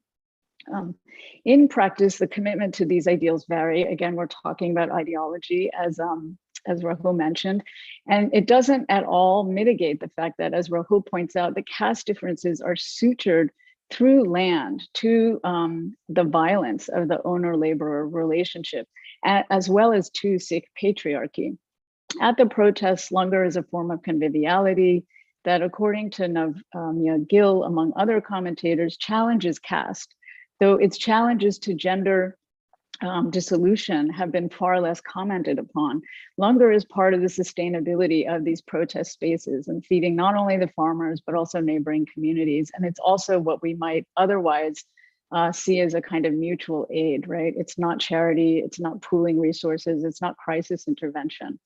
In practice, the commitment to these ideals vary. Again, we're talking about ideology, as Rahul mentioned, and it doesn't at all mitigate the fact that, as Rahul points out, the caste differences are sutured through land to the violence of the owner-laborer relationship, as well as to Sikh patriarchy. At the protests, langar is a form of conviviality that, according to Navya Gill, among other commentators, challenges caste, though its challenges to gender dissolution have been far less commented upon. Langar is part of the sustainability of these protest spaces and feeding not only the farmers, but also neighboring communities. And it's also what we might otherwise see as a kind of mutual aid, right? It's not charity, it's not pooling resources, it's not crisis intervention.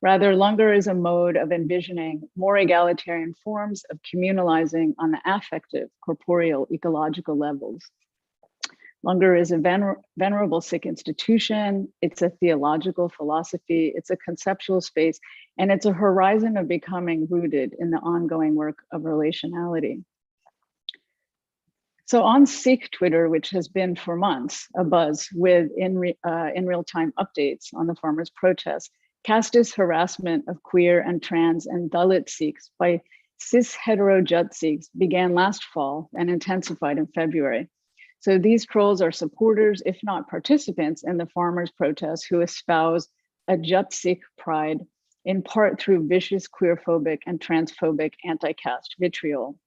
Rather, langar is a mode of envisioning more egalitarian forms of communalizing on the affective, corporeal, ecological levels. Langar is a venerable Sikh institution, it's a theological philosophy, it's a conceptual space, and it's a horizon of becoming rooted in the ongoing work of relationality. So on Sikh Twitter, which has been for months abuzz with in real-time updates on the farmers' protests, casteist harassment of queer and trans and Dalit Sikhs by cis hetero Jat Sikhs began last fall and intensified in February. So these trolls are supporters, if not participants, in the farmers' protests who espouse a Jat Sikh pride, in part through vicious queerphobic and transphobic anti-caste vitriol.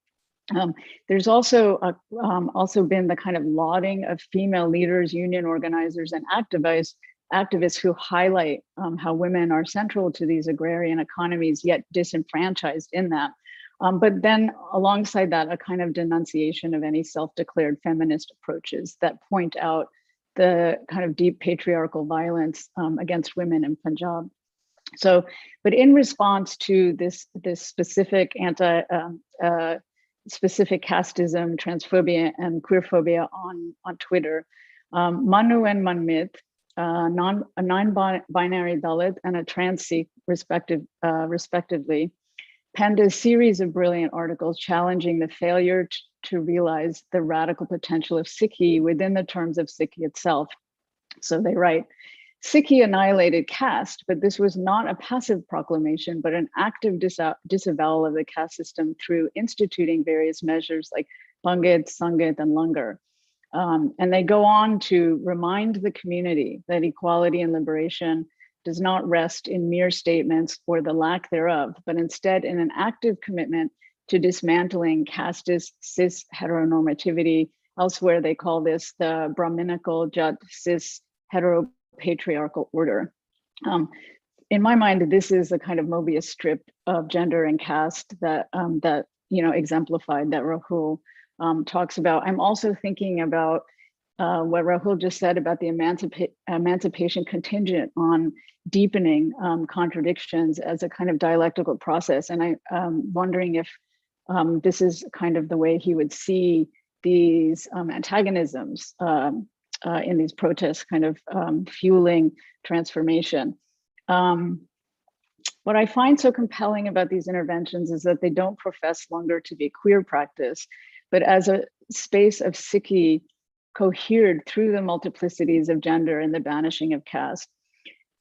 There's also been the kind of lauding of female leaders, union organizers, and activists who highlight how women are central to these agrarian economies, yet disenfranchised in that. But then alongside that, a kind of denunciation of any self-declared feminist approaches that point out the kind of deep patriarchal violence against women in Punjab. So, but in response to this specific specific casteism, transphobia, and queerphobia on Twitter, Manu and Manmit, a non-binary Dalit and a trans Sikh respectively, penned a series of brilliant articles challenging the failure to realize the radical potential of Sikhi within the terms of Sikhi itself. So they write, Sikhi annihilated caste, but this was not a passive proclamation, but an active disavowal of the caste system through instituting various measures like Pangit, Sangit, and Langar. And they go on to remind the community that equality and liberation does not rest in mere statements or the lack thereof, but instead in an active commitment to dismantling casteist cis heteronormativity. Elsewhere, they call this the Brahminical Jat cis heteropatriarchal order. In my mind, this is a kind of Mobius strip of gender and caste that exemplified that Rahul talks about. I'm also thinking about what Rahul just said about the emancipation contingent on deepening contradictions as a kind of dialectical process. And I'm wondering if this is kind of the way he would see these antagonisms in these protests kind of fueling transformation. What I find so compelling about these interventions is that they don't profess longer to be queer practice, but as a space of Sikhi cohered through the multiplicities of gender and the banishing of caste.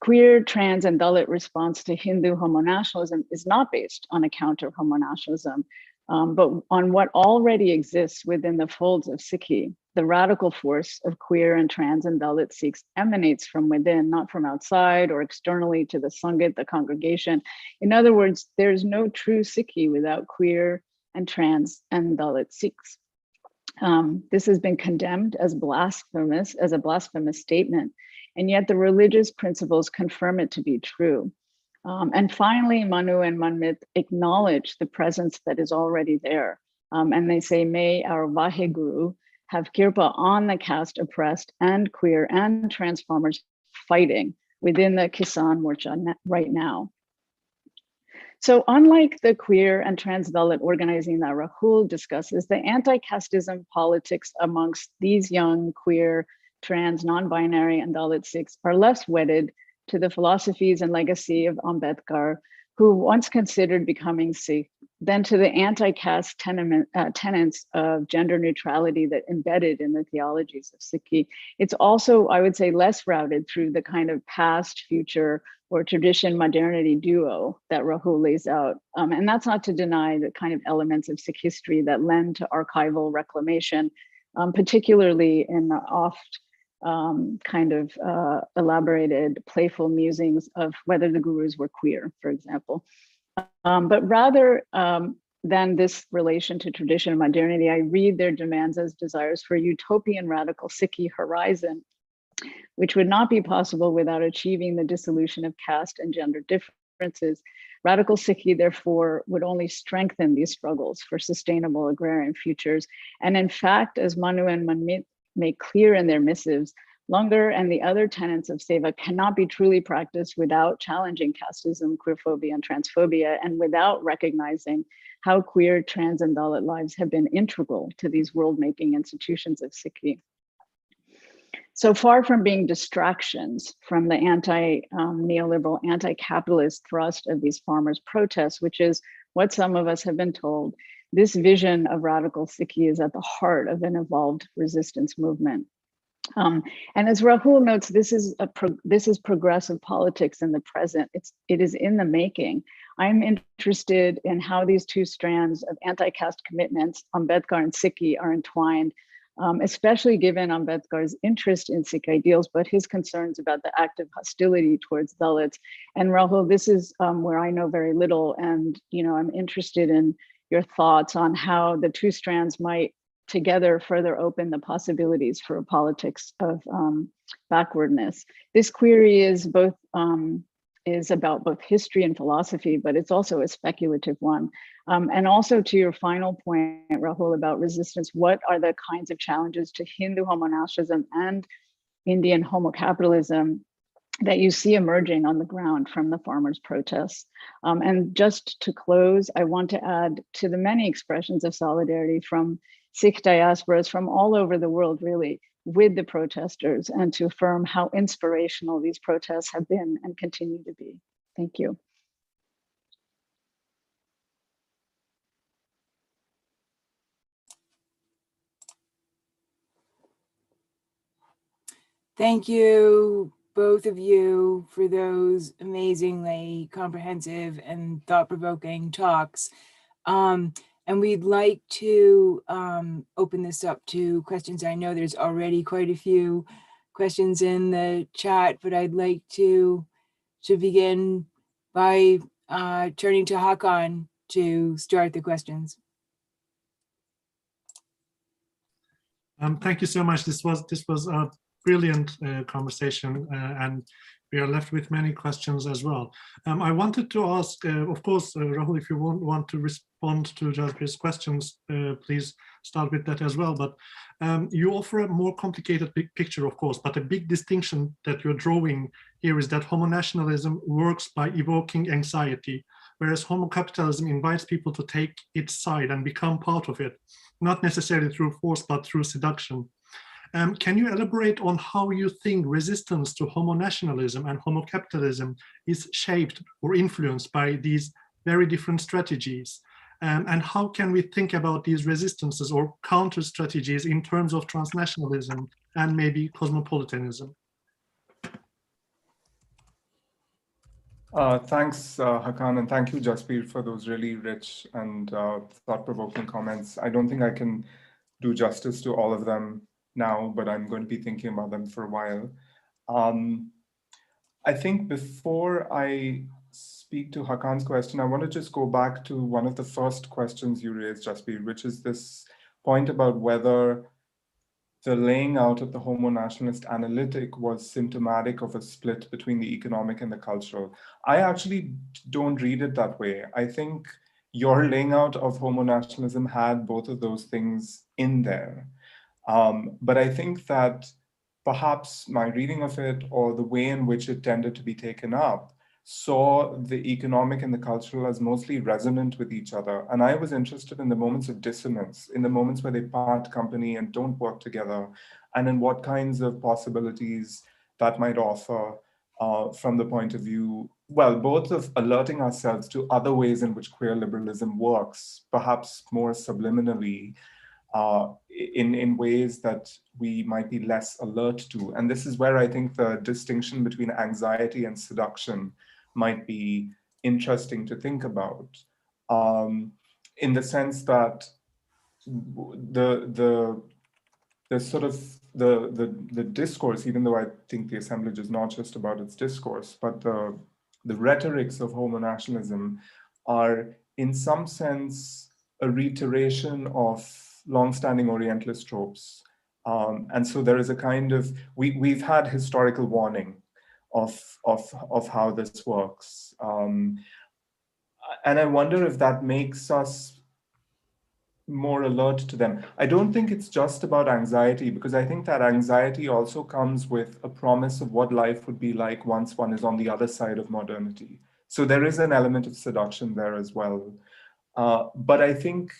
Queer, trans, and Dalit response to Hindu homonationalism is not based on a counter homonationalism, but on what already exists within the folds of Sikhi. The radical force of queer and trans and Dalit Sikhs emanates from within, not from outside or externally to the Sangit, the congregation. In other words, there's no true Sikhi without queer and trans and Dalit Sikhs. This has been condemned as blasphemous, as a blasphemous statement, and yet the religious principles confirm it to be true. And finally, Manu and Manmit acknowledge the presence that is already there. And they say, may our Vaheguru have kirpa on the caste oppressed and queer and trans farmers fighting within the Kisan Morcha right now. So unlike the queer and trans Dalit organizing that Rahul discusses, the anti-casteism politics amongst these young queer, trans, non-binary, and Dalit Sikhs are less wedded to the philosophies and legacy of Ambedkar, who once considered becoming Sikh, than to the anti-caste tenets of gender neutrality that embedded in the theologies of Sikhi. It's also, I would say, less routed through the kind of past, future, or tradition modernity duo that Rahul lays out. And that's not to deny the kind of elements of Sikh history that lend to archival reclamation, particularly in the oft elaborated, playful musings of whether the gurus were queer, for example. But rather than this relation to tradition and modernity, I read their demands as desires for a utopian radical Sikhi horizon, which would not be possible without achieving the dissolution of caste and gender differences. Radical Sikhi, therefore, would only strengthen these struggles for sustainable agrarian futures. And in fact, as Manu and Manmit make clear in their missives, Langar and the other tenets of Seva cannot be truly practiced without challenging casteism, queerphobia, and transphobia, and without recognizing how queer, trans, and Dalit lives have been integral to these world-making institutions of Sikhi. So far from being distractions from the anti-neoliberal, anti-capitalist thrust of these farmers' protests, which is what some of us have been told, this vision of radical Sikhi is at the heart of an evolved resistance movement. And as Rahul notes, this is progressive politics in the present. It is in the making. I'm interested in how these two strands of anti-caste commitments, Ambedkar and Sikhi, are entwined, especially given Ambedkar's interest in Sikh ideals, but his concerns about the active hostility towards Dalits. And Rahul, this is where I know very little, and I'm interested in your thoughts on how the two strands might together further open the possibilities for a politics of backwardness. This query is about both history and philosophy, but it's also a speculative one. And also to your final point, Rahul, about resistance, what are the kinds of challenges to Hindu homonationalism and Indian homocapitalism that you see emerging on the ground from the farmers' protests? And just to close, I want to add to the many expressions of solidarity from Sikh diasporas from all over the world, really, with the protesters, and to affirm how inspirational these protests have been and continue to be. Thank you. Thank you, both of you, for those amazingly comprehensive and thought-provoking talks. And we'd like to open this up to questions. I know there's already quite a few questions in the chat, but I'd like to begin by turning to Hakan to start the questions. Thank you so much. This was a brilliant conversation, and we are left with many questions as well. I wanted to ask, of course, Rahul, if you want to respond to Jasbir's questions, please start with that as well. But you offer a more complicated picture, of course, but a big distinction that you're drawing here is that homonationalism works by evoking anxiety, whereas homocapitalism invites people to take its side and become part of it, not necessarily through force, but through seduction. Can you elaborate on how you think resistance to homonationalism and homocapitalism is shaped or influenced by these very different strategies? And how can we think about these resistances or counter strategies in terms of transnationalism and maybe cosmopolitanism? Thanks, Hakan, and thank you, Jasbir, for those really rich and thought-provoking comments. I don't think I can do justice to all of them now, but I'm going to be thinking about them for a while. I think before I speak to Hakan's question, I want to just go back to one of the first questions you raised, Jasbir, which is this point about whether the laying out of the homo-nationalist analytic was symptomatic of a split between the economic and the cultural. I actually don't read it that way. I think your laying out of homo-nationalism had both of those things in there. But I think that perhaps my reading of it or the way in which it tended to be taken up saw the economic and the cultural as mostly resonant with each other. And I was interested in the moments of dissonance, in the moments where they part company and don't work together, and in what kinds of possibilities that might offer from the point of view, well, both of alerting ourselves to other ways in which queer liberalism works, perhaps more subliminally, in ways that we might be less alert to. And this is where I think the distinction between anxiety and seduction might be interesting to think about, in the sense that the sort of the discourse, even though I think the assemblage is not just about its discourse, but the rhetorics of homonationalism are in some sense a reiteration of long-standing Orientalist tropes. And so there is a kind of, we've had historical warning of how this works. And I wonder if that makes us more alert to them. I don't think it's just about anxiety, because I think that anxiety also comes with a promise of what life would be like once one is on the other side of modernity. So there is an element of seduction there as well. But I think,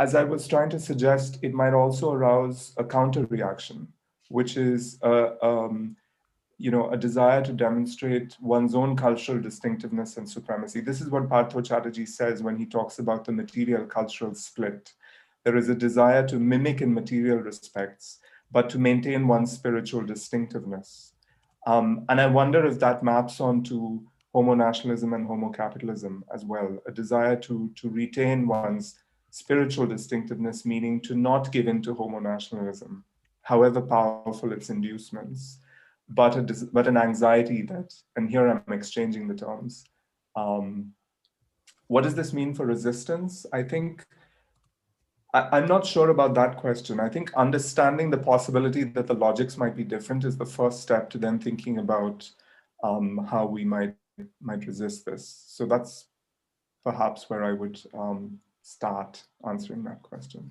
as I was trying to suggest, it might also arouse a counter reaction, which is a desire to demonstrate one's own cultural distinctiveness and supremacy. This is what Partho Chatterjee says when he talks about the material cultural split. There is a desire to mimic in material respects, but to maintain one's spiritual distinctiveness. And I wonder if that maps onto homo-nationalism and homo-capitalism as well, a desire to retain one's spiritual distinctiveness, meaning to not give in to homo-nationalism, however powerful its inducements, but an anxiety that, and here I'm exchanging the terms. What does this mean for resistance? I think, I'm not sure about that question. I think understanding the possibility that the logics might be different is the first step to then thinking about how we might resist this. So that's perhaps where I would start answering that question.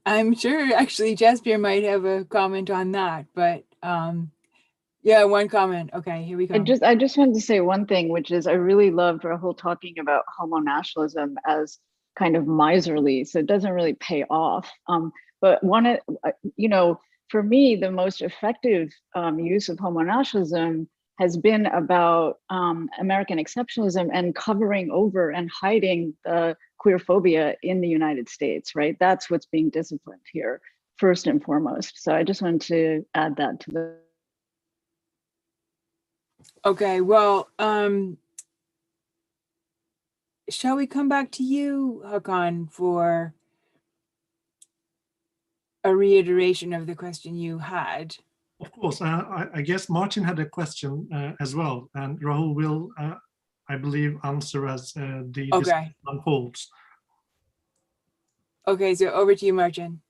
I'm sure actually Jasbir might have a comment on that, but yeah, one comment. Okay, here we go. I just wanted to say one thing, which is I really loved Rahul talking about homo-nationalism as kind of miserly, so it doesn't really pay off. But for me, the most effective use of homo-nationalism has been about American exceptionalism and covering over and hiding the queer phobia in the United States, right? That's what's being disciplined here, first and foremost. So I just wanted to add that to the. Okay, well, shall we come back to you, Hakan, for a reiteration of the question you had? Of course, I guess Martin had a question as well, and Rahul will, I believe, answer as the discussion unfolds. Okay, so over to you, Martin.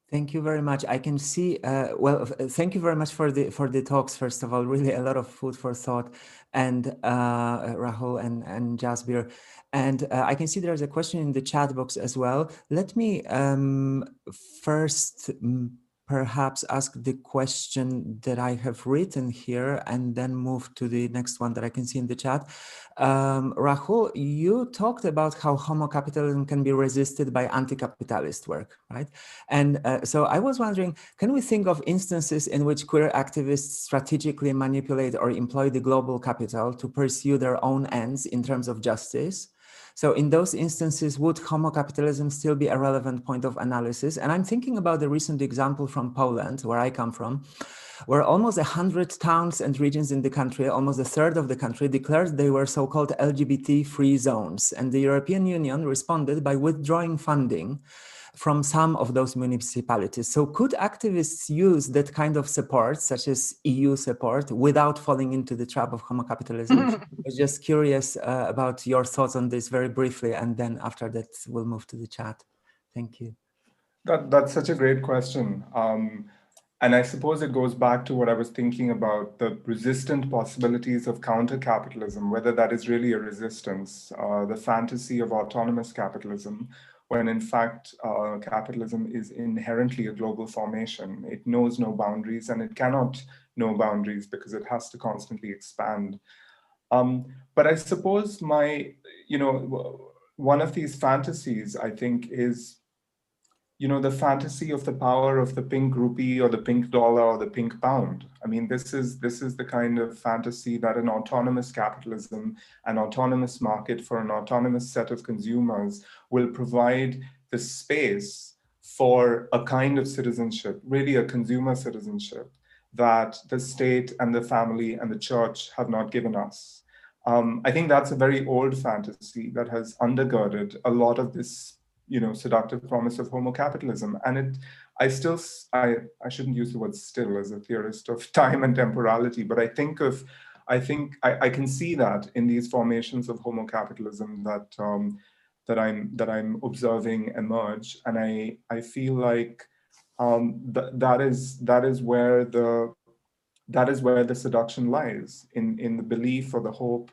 Thank you very much. I can see, thank you very much for the talks, first of all, really a lot of food for thought, and Rahul and Jasbir. And I can see there's a question in the chat box as well. Let me first perhaps ask the question that I have written here and then move to the next one that I can see in the chat. Rahul, you talked about how homo-capitalism can be resisted by anti-capitalist work, right? And so I was wondering, can we think of instances in which queer activists strategically manipulate or employ the global capital to pursue their own ends in terms of justice? So in those instances, would homo-capitalism still be a relevant point of analysis? And I'm thinking about the recent example from Poland, where I come from, where almost 100 towns and regions in the country, almost a third of the country, declared they were so-called LGBT-free zones. And the European Union responded by withdrawing funding from some of those municipalities. So could activists use that kind of support, such as EU support, without falling into the trap of homo-capitalism? I was just curious about your thoughts on this very briefly, and then after that, we'll move to the chat. Thank you. That's such a great question. And I suppose it goes back to what I was thinking about, the resistant possibilities of counter-capitalism, whether that is really a resistance, the fantasy of autonomous capitalism, when in fact capitalism is inherently a global formation. It knows no boundaries, and it cannot know boundaries because it has to constantly expand. But I suppose one of these fantasies, I think, is the fantasy of the power of the pink rupee or the pink dollar or the pink pound. I mean, this is the kind of fantasy that an autonomous capitalism, an autonomous market for an autonomous set of consumers will provide the space for a kind of citizenship, really a consumer citizenship, that the state and the family and the church have not given us. I think that's a very old fantasy that has undergirded a lot of this seductive promise of homo-capitalism. And I shouldn't use the word still as a theorist of time and temporality, but I think I can see that in these formations of homo-capitalism that I'm observing emerge. And I feel like that is where the seduction lies, in the belief or the hope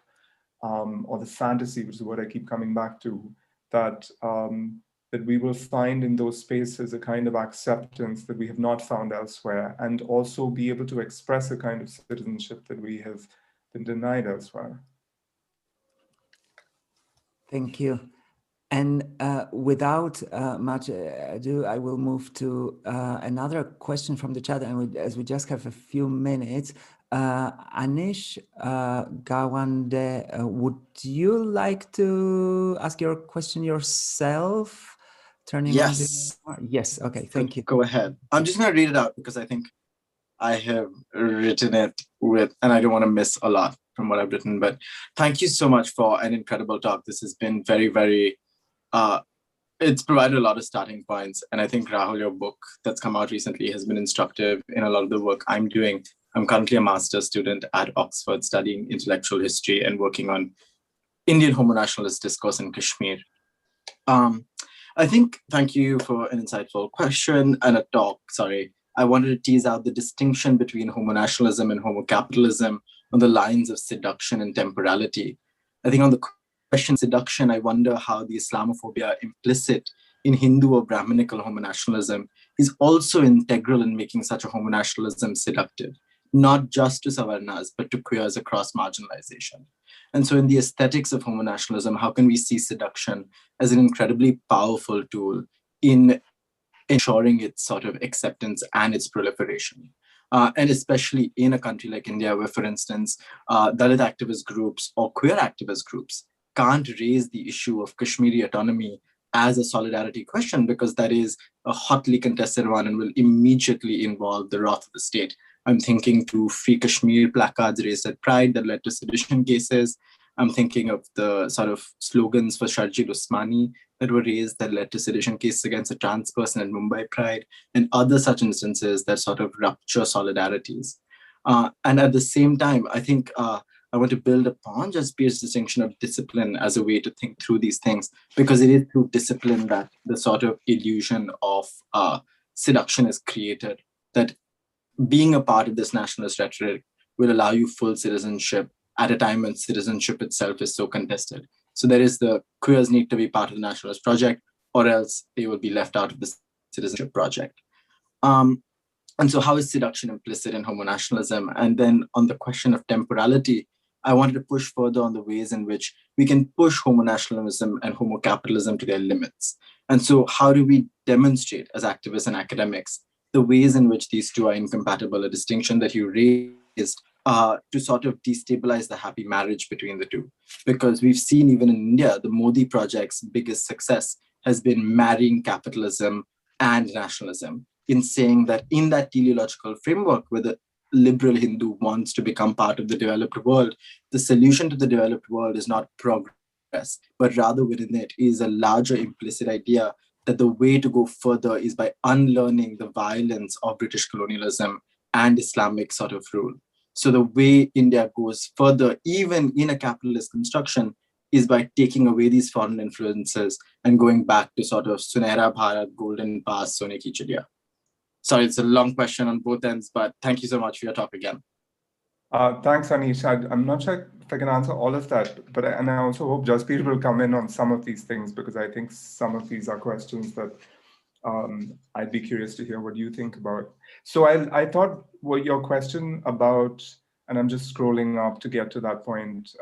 or the fantasy, which is what I keep coming back to, that we will find in those spaces a kind of acceptance that we have not found elsewhere, and also be able to express a kind of citizenship that we have been denied elsewhere. Thank you. And without much ado, I will move to another question from the chat, and as we just have a few minutes, Anish Gawande, would you like to ask your question yourself? Yes. Yes. Okay. Thank you. Go ahead. I'm just going to read it out because I think I have written it and I don't want to miss a lot from what I've written. But thank you so much for an incredible talk. This has been very, very. It's provided a lot of starting points, and I think, Rahul, your book that's come out recently has been instructive in a lot of the work I'm doing. I'm currently a master's student at Oxford studying intellectual history and working on Indian homo-nationalist discourse in Kashmir. I think, thank you for an insightful question and a talk, sorry. I wanted to tease out the distinction between homo-nationalism and homo-capitalism on the lines of seduction and temporality. I think on the question seduction, I wonder how the Islamophobia implicit in Hindu or Brahminical homo-nationalism is also integral in making such a homo-nationalism seductive, not just to Savarnas, but to queers across marginalization. And so in the aesthetics of homo-nationalism, how can we see seduction as an incredibly powerful tool in ensuring its sort of acceptance and its proliferation? And especially in a country like India, where, for instance, Dalit activist groups or queer activist groups can't raise the issue of Kashmiri autonomy as a solidarity question, because that is a hotly contested one and will immediately involve the wrath of the state. I'm thinking to Free Kashmir placards raised at Pride that led to sedition cases. I'm thinking of the sort of slogans for Sharjeel Usmani that were raised that led to sedition cases against a trans person at Mumbai Pride, and other such instances that sort of rupture solidarities. And at the same time, I think I want to build upon Jasbir's distinction of discipline as a way to think through these things, because it is through discipline that the sort of illusion of seduction is created, that being a part of this nationalist rhetoric will allow you full citizenship at a time when citizenship itself is so contested. So there is the queers need to be part of the nationalist project, or else they will be left out of the citizenship project. And so how is seduction implicit in homo-nationalism? And then on the question of temporality, I wanted to push further on the ways in which we can push homo-nationalism and homo-capitalism to their limits. And so how do we demonstrate as activists and academics the ways in which these two are incompatible, a distinction that you raised, to sort of destabilize the happy marriage between the two? Because we've seen even in India, the Modi project's biggest success has been marrying capitalism and nationalism, in saying that in that teleological framework where the liberal Hindu wants to become part of the developed world, the solution to the developed world is not progress, but rather within it is a larger implicit idea that the way to go further is by unlearning the violence of British colonialism and Islamic sort of rule. So the way India goes further, even in a capitalist construction, is by taking away these foreign influences and going back to sort of Sunera Bharat, Golden Past, Sone Ki Chidiya. Sorry, it's a long question on both ends, but thank you so much for your talk again. Thanks, Anish. I'm not sure if I can answer all of that, but and I also hope Jasbir will come in on some of these things, because I think some of these are questions that I'd be curious to hear what you think about. So I thought what your question about, and I'm just scrolling up to get to that point.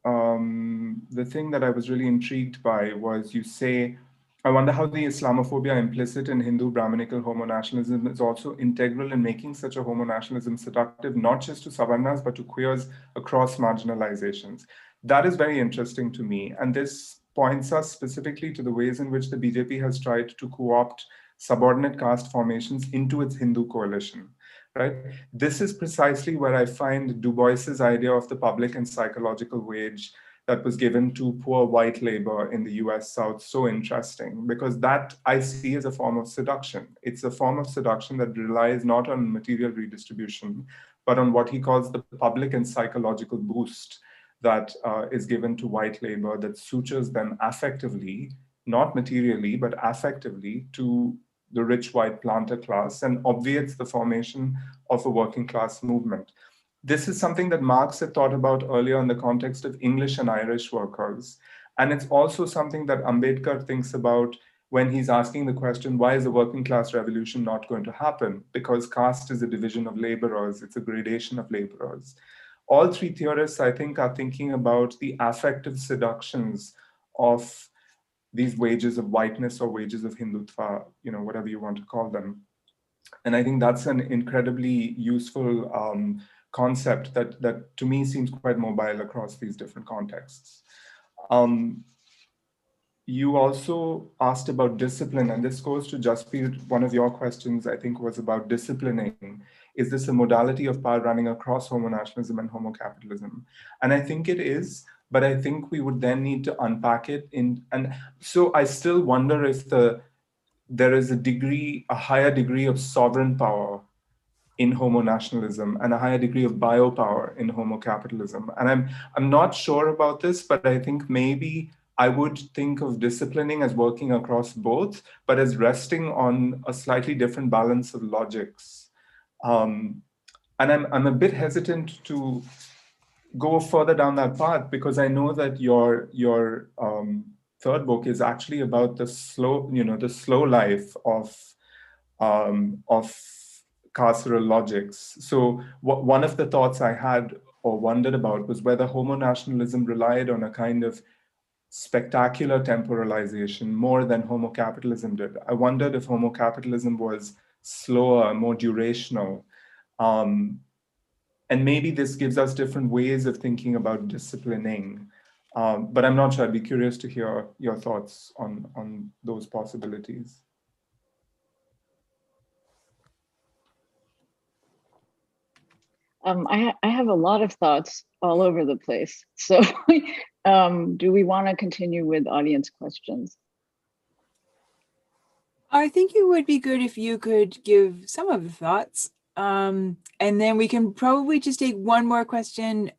The thing that I was really intrigued by was you say, I wonder how the Islamophobia implicit in Hindu Brahminical homo-nationalism is also integral in making such a homo-nationalism seductive, not just to Savarnas, but to queers across marginalizations. That is very interesting to me. And this points us specifically to the ways in which the BJP has tried to co-opt subordinate caste formations into its Hindu coalition, right? This is precisely where I find Du Bois's idea of the public and psychological wage that was given to poor white labor in the US South so interesting, because that I see as a form of seduction. It's a form of seduction that relies not on material redistribution, but on what he calls the public and psychological boost that is given to white labor that sutures them affectively, not materially, but affectively to the rich white planter class and obviates the formation of a working class movement. This is something that Marx had thought about earlier in the context of English and Irish workers. And it's also something that Ambedkar thinks about when he's asking the question, why is a working class revolution not going to happen? Because caste is a division of laborers, it's a gradation of laborers. All three theorists, I think, are thinking about the affective seductions of these wages of whiteness or wages of Hindutva, whatever you want to call them. And I think that's an incredibly useful concept that to me seems quite mobile across these different contexts. You also asked about discipline, and this goes to Jasbir. One of your questions, I think, was about disciplining. Is this a modality of power running across homo-nationalism and homo-capitalism? And I think it is, but I think we would then need to unpack it. And so I still wonder if there is a higher degree of sovereign power in homo-nationalism and a higher degree of biopower in homo-capitalism. And I'm not sure about this, but I think maybe I would think of disciplining as working across both, but as resting on a slightly different balance of logics. And I'm a bit hesitant to go further down that path, because I know that your third book is actually about the slow life of carceral logics. So one of the thoughts I had or wondered about was whether homo-nationalism relied on a kind of spectacular temporalization more than homo-capitalism did. I wondered if homo-capitalism was slower, more durational. And maybe this gives us different ways of thinking about disciplining. But I'm not sure. I'd be curious to hear your thoughts on those possibilities. I have a lot of thoughts all over the place. So do we want to continue with audience questions? I think it would be good if you could give some of the thoughts. And then we can probably just take one more question,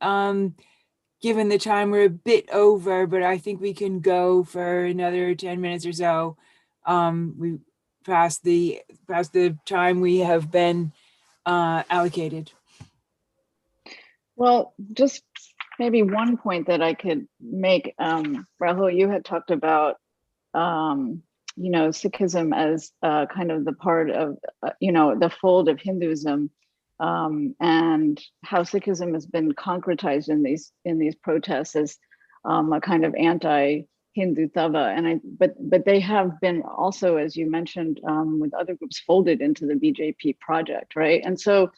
given the time we're a bit over, but I think we can go for another 10 minutes or so. We past the time we have been allocated. Well, just maybe one point that I could make, Rahul, you had talked about, Sikhism as kind of the part of, the fold of Hinduism, and how Sikhism has been concretized in these protests as a kind of anti-Hindu thava, but they have been also, as you mentioned, with other groups, folded into the BJP project, right? And so.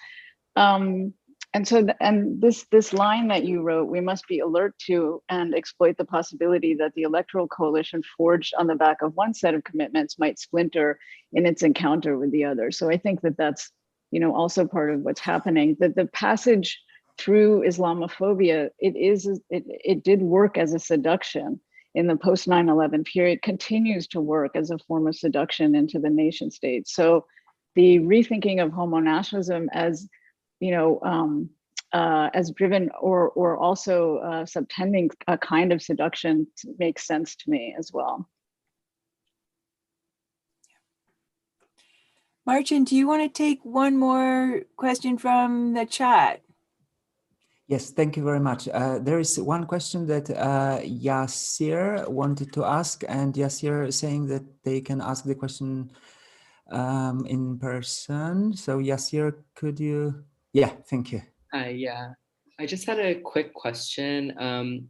This line that you wrote, we must be alert to and exploit the possibility that the electoral coalition forged on the back of one set of commitments might splinter in its encounter with the other. So I think that that's, also part of what's happening. That the passage through Islamophobia, it did work as a seduction in the post 9/11 period, continues to work as a form of seduction into the nation state. So the rethinking of homo nationalism as driven or also subtending a kind of seduction makes sense to me as well. Marcin, do you want to take one more question from the chat? Yes, thank you very much. There is one question that Yasir wanted to ask, and Yasir is saying that they can ask the question in person. So Yasir, could you? Yeah, thank you. Yeah, I just had a quick question.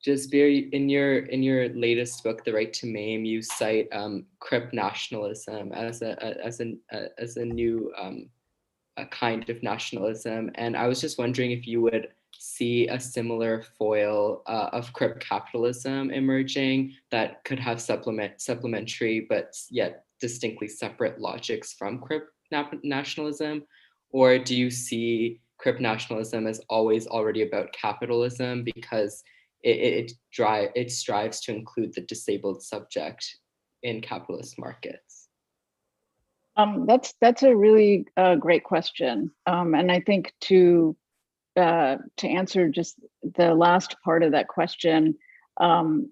Just very in your latest book, The Right to Maim, you cite Crip nationalism as a new a kind of nationalism, and I was just wondering if you would see a similar foil of Crip capitalism emerging that could have supplementary but yet distinctly separate logics from Crip nationalism, or do you see Crip nationalism as always already about capitalism because it strives to include the disabled subject in capitalist markets? That's a really great question, and I think to answer just the last part of that question,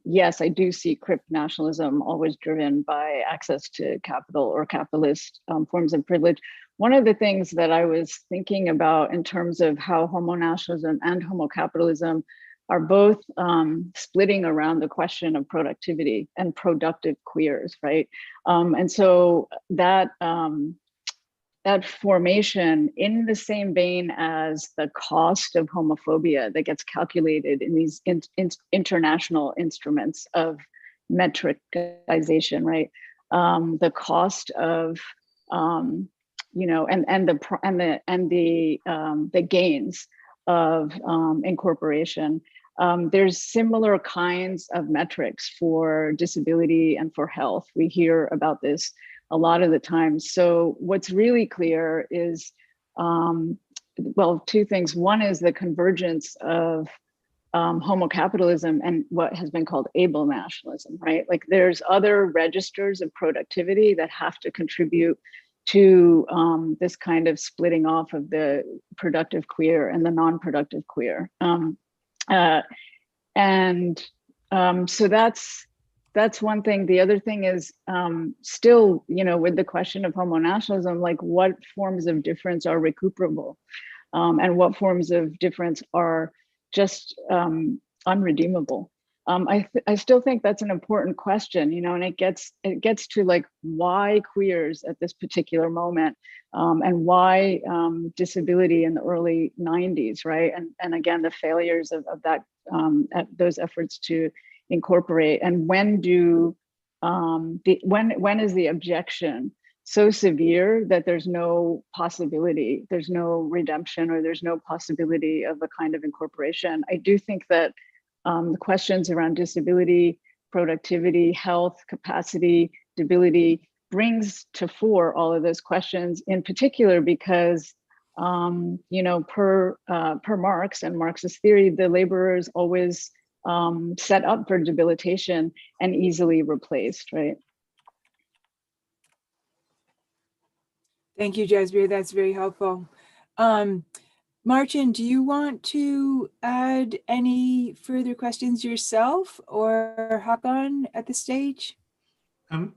yes, I do see Crip nationalism always driven by access to capital or capitalist forms of privilege. One of the things that I was thinking about in terms of how homo nationalism and homo capitalism are both splitting around the question of productivity and productive queers, right? And so that formation, in the same vein as the cost of homophobia that gets calculated in these international instruments of metricization, right? The cost of the gains of incorporation. There's similar kinds of metrics for disability and for health. We hear about this a lot of the time. So what's really clear is, two things. One is the convergence of homo capitalism and what has been called able nationalism, right? Like there's other registers of productivity that have to contribute to this kind of splitting off of the productive queer and the non-productive queer. So that's one thing. The other thing is still, with the question of homo nationalism, like what forms of difference are recuperable and what forms of difference are just unredeemable. I still think that's an important question, and it gets to like why queers at this particular moment and why disability in the early 90s, right? And again, the failures of that, those efforts to incorporate, and when is the objection so severe that there's no possibility, there's no redemption, or there's no possibility of a kind of incorporation. I do think that the questions around disability, productivity, health, capacity, debility brings to fore all of those questions, in particular because per Marx and Marxist theory, the laborer is always set up for debilitation and easily replaced, right? Thank you, Jasbir. That's very helpful. Martin, do you want to add any further questions yourself, or Hakan at this stage?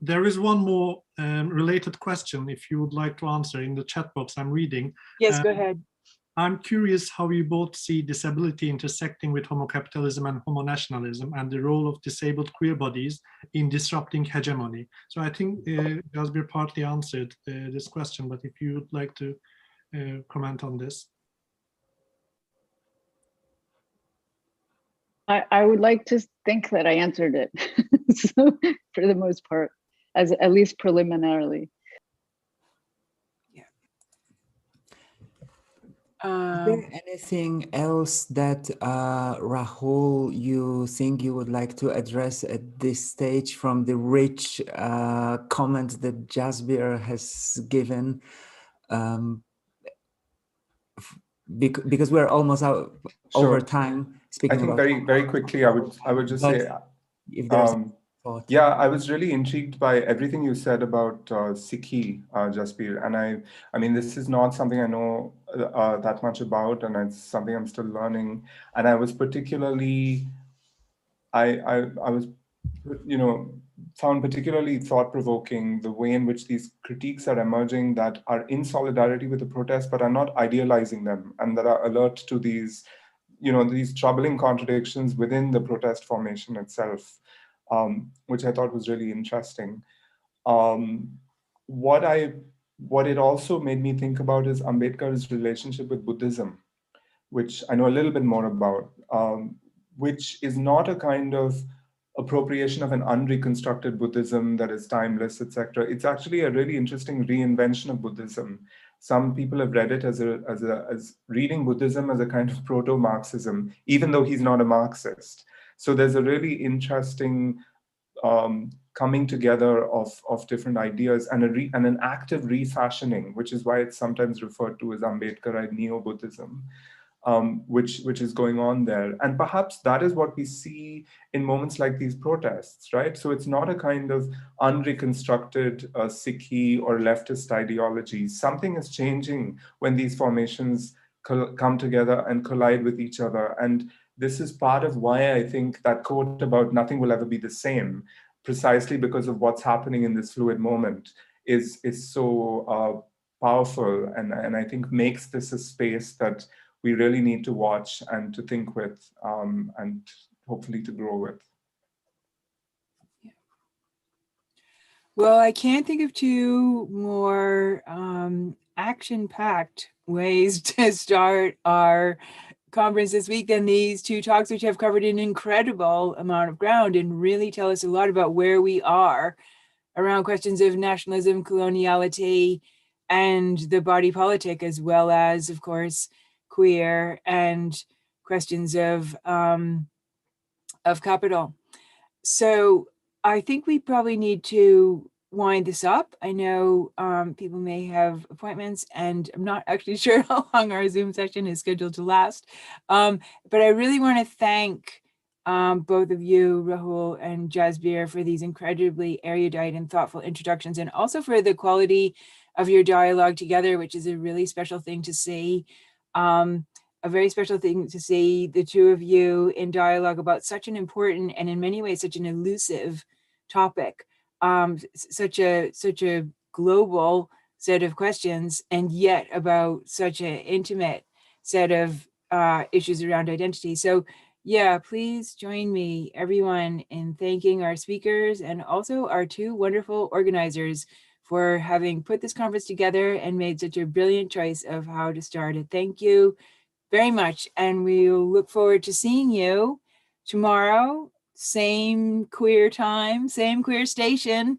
There is one more related question, if you would like to answer in the chat box I'm reading. Yes, go ahead. I'm curious how you both see disability intersecting with homo-capitalism and homo-nationalism and the role of disabled queer bodies in disrupting hegemony. So I think Jasbir partly answered this question, but if you would like to comment on this. I would like to think that I answered it, so, for the most part, at least preliminarily. Is there anything else that, Rahul, you think you would like to address at this stage from the rich comments that Jasbir has given? Because we're almost out over time. Speaking I think about very quickly, I would just say, if there's thought. Yeah, I was really intrigued by everything you said about Sikhi, Jasbir, and I mean, this is not something I know that much about, and it's something I'm still learning. And I was particularly, I was, found particularly thought-provoking the way in which these critiques are emerging that are in solidarity with the protest, but are not idealizing them, and that are alert to these, these troubling contradictions within the protest formation itself. Which I thought was really interesting. What it also made me think about is Ambedkar's relationship with Buddhism, which I know a little bit more about, which is not a kind of appropriation of an unreconstructed Buddhism that is timeless, etc. It's actually a really interesting reinvention of Buddhism. Some people have read it as reading Buddhism as a kind of proto-Marxism, even though he's not a Marxist. So there's a really interesting coming together of different ideas and an active refashioning, which is why it's sometimes referred to as Ambedkarite Neo-Buddhism, which is going on there. And perhaps that is what we see in moments like these protests, right? So it's not a kind of unreconstructed Sikhi or leftist ideology. Something is changing when these formations come together and collide with each other. And this is part of why I think that quote about nothing will ever be the same, precisely because of what's happening in this fluid moment, is so powerful, and I think makes this a space that we really need to watch and to think with, and hopefully to grow with. Well, I can't think of two more action-packed ways to start our conference this week than these two talks, which have covered an incredible amount of ground and really tell us a lot about where we are around questions of nationalism, coloniality, and the body politic, as well as, of course, queer and questions of capital. So I think we probably need to wind this up. I know people may have appointments, and I'm not actually sure how long our Zoom session is scheduled to last. But I really want to thank both of you, Rahul and Jasbir, for these incredibly erudite and thoughtful introductions, and also for the quality of your dialogue together, which is a really special thing to see. A very special thing to see the two of you in dialogue about such an important and in many ways such an elusive topic, such a global set of questions, and yet about such an intimate set of issues around identity. So yeah, please join me, everyone, in thanking our speakers and also our two wonderful organizers for having put this conference together and made such a brilliant choice of how to start it. Thank you very much, and we'll look forward to seeing you tomorrow, same queer time, same queer station,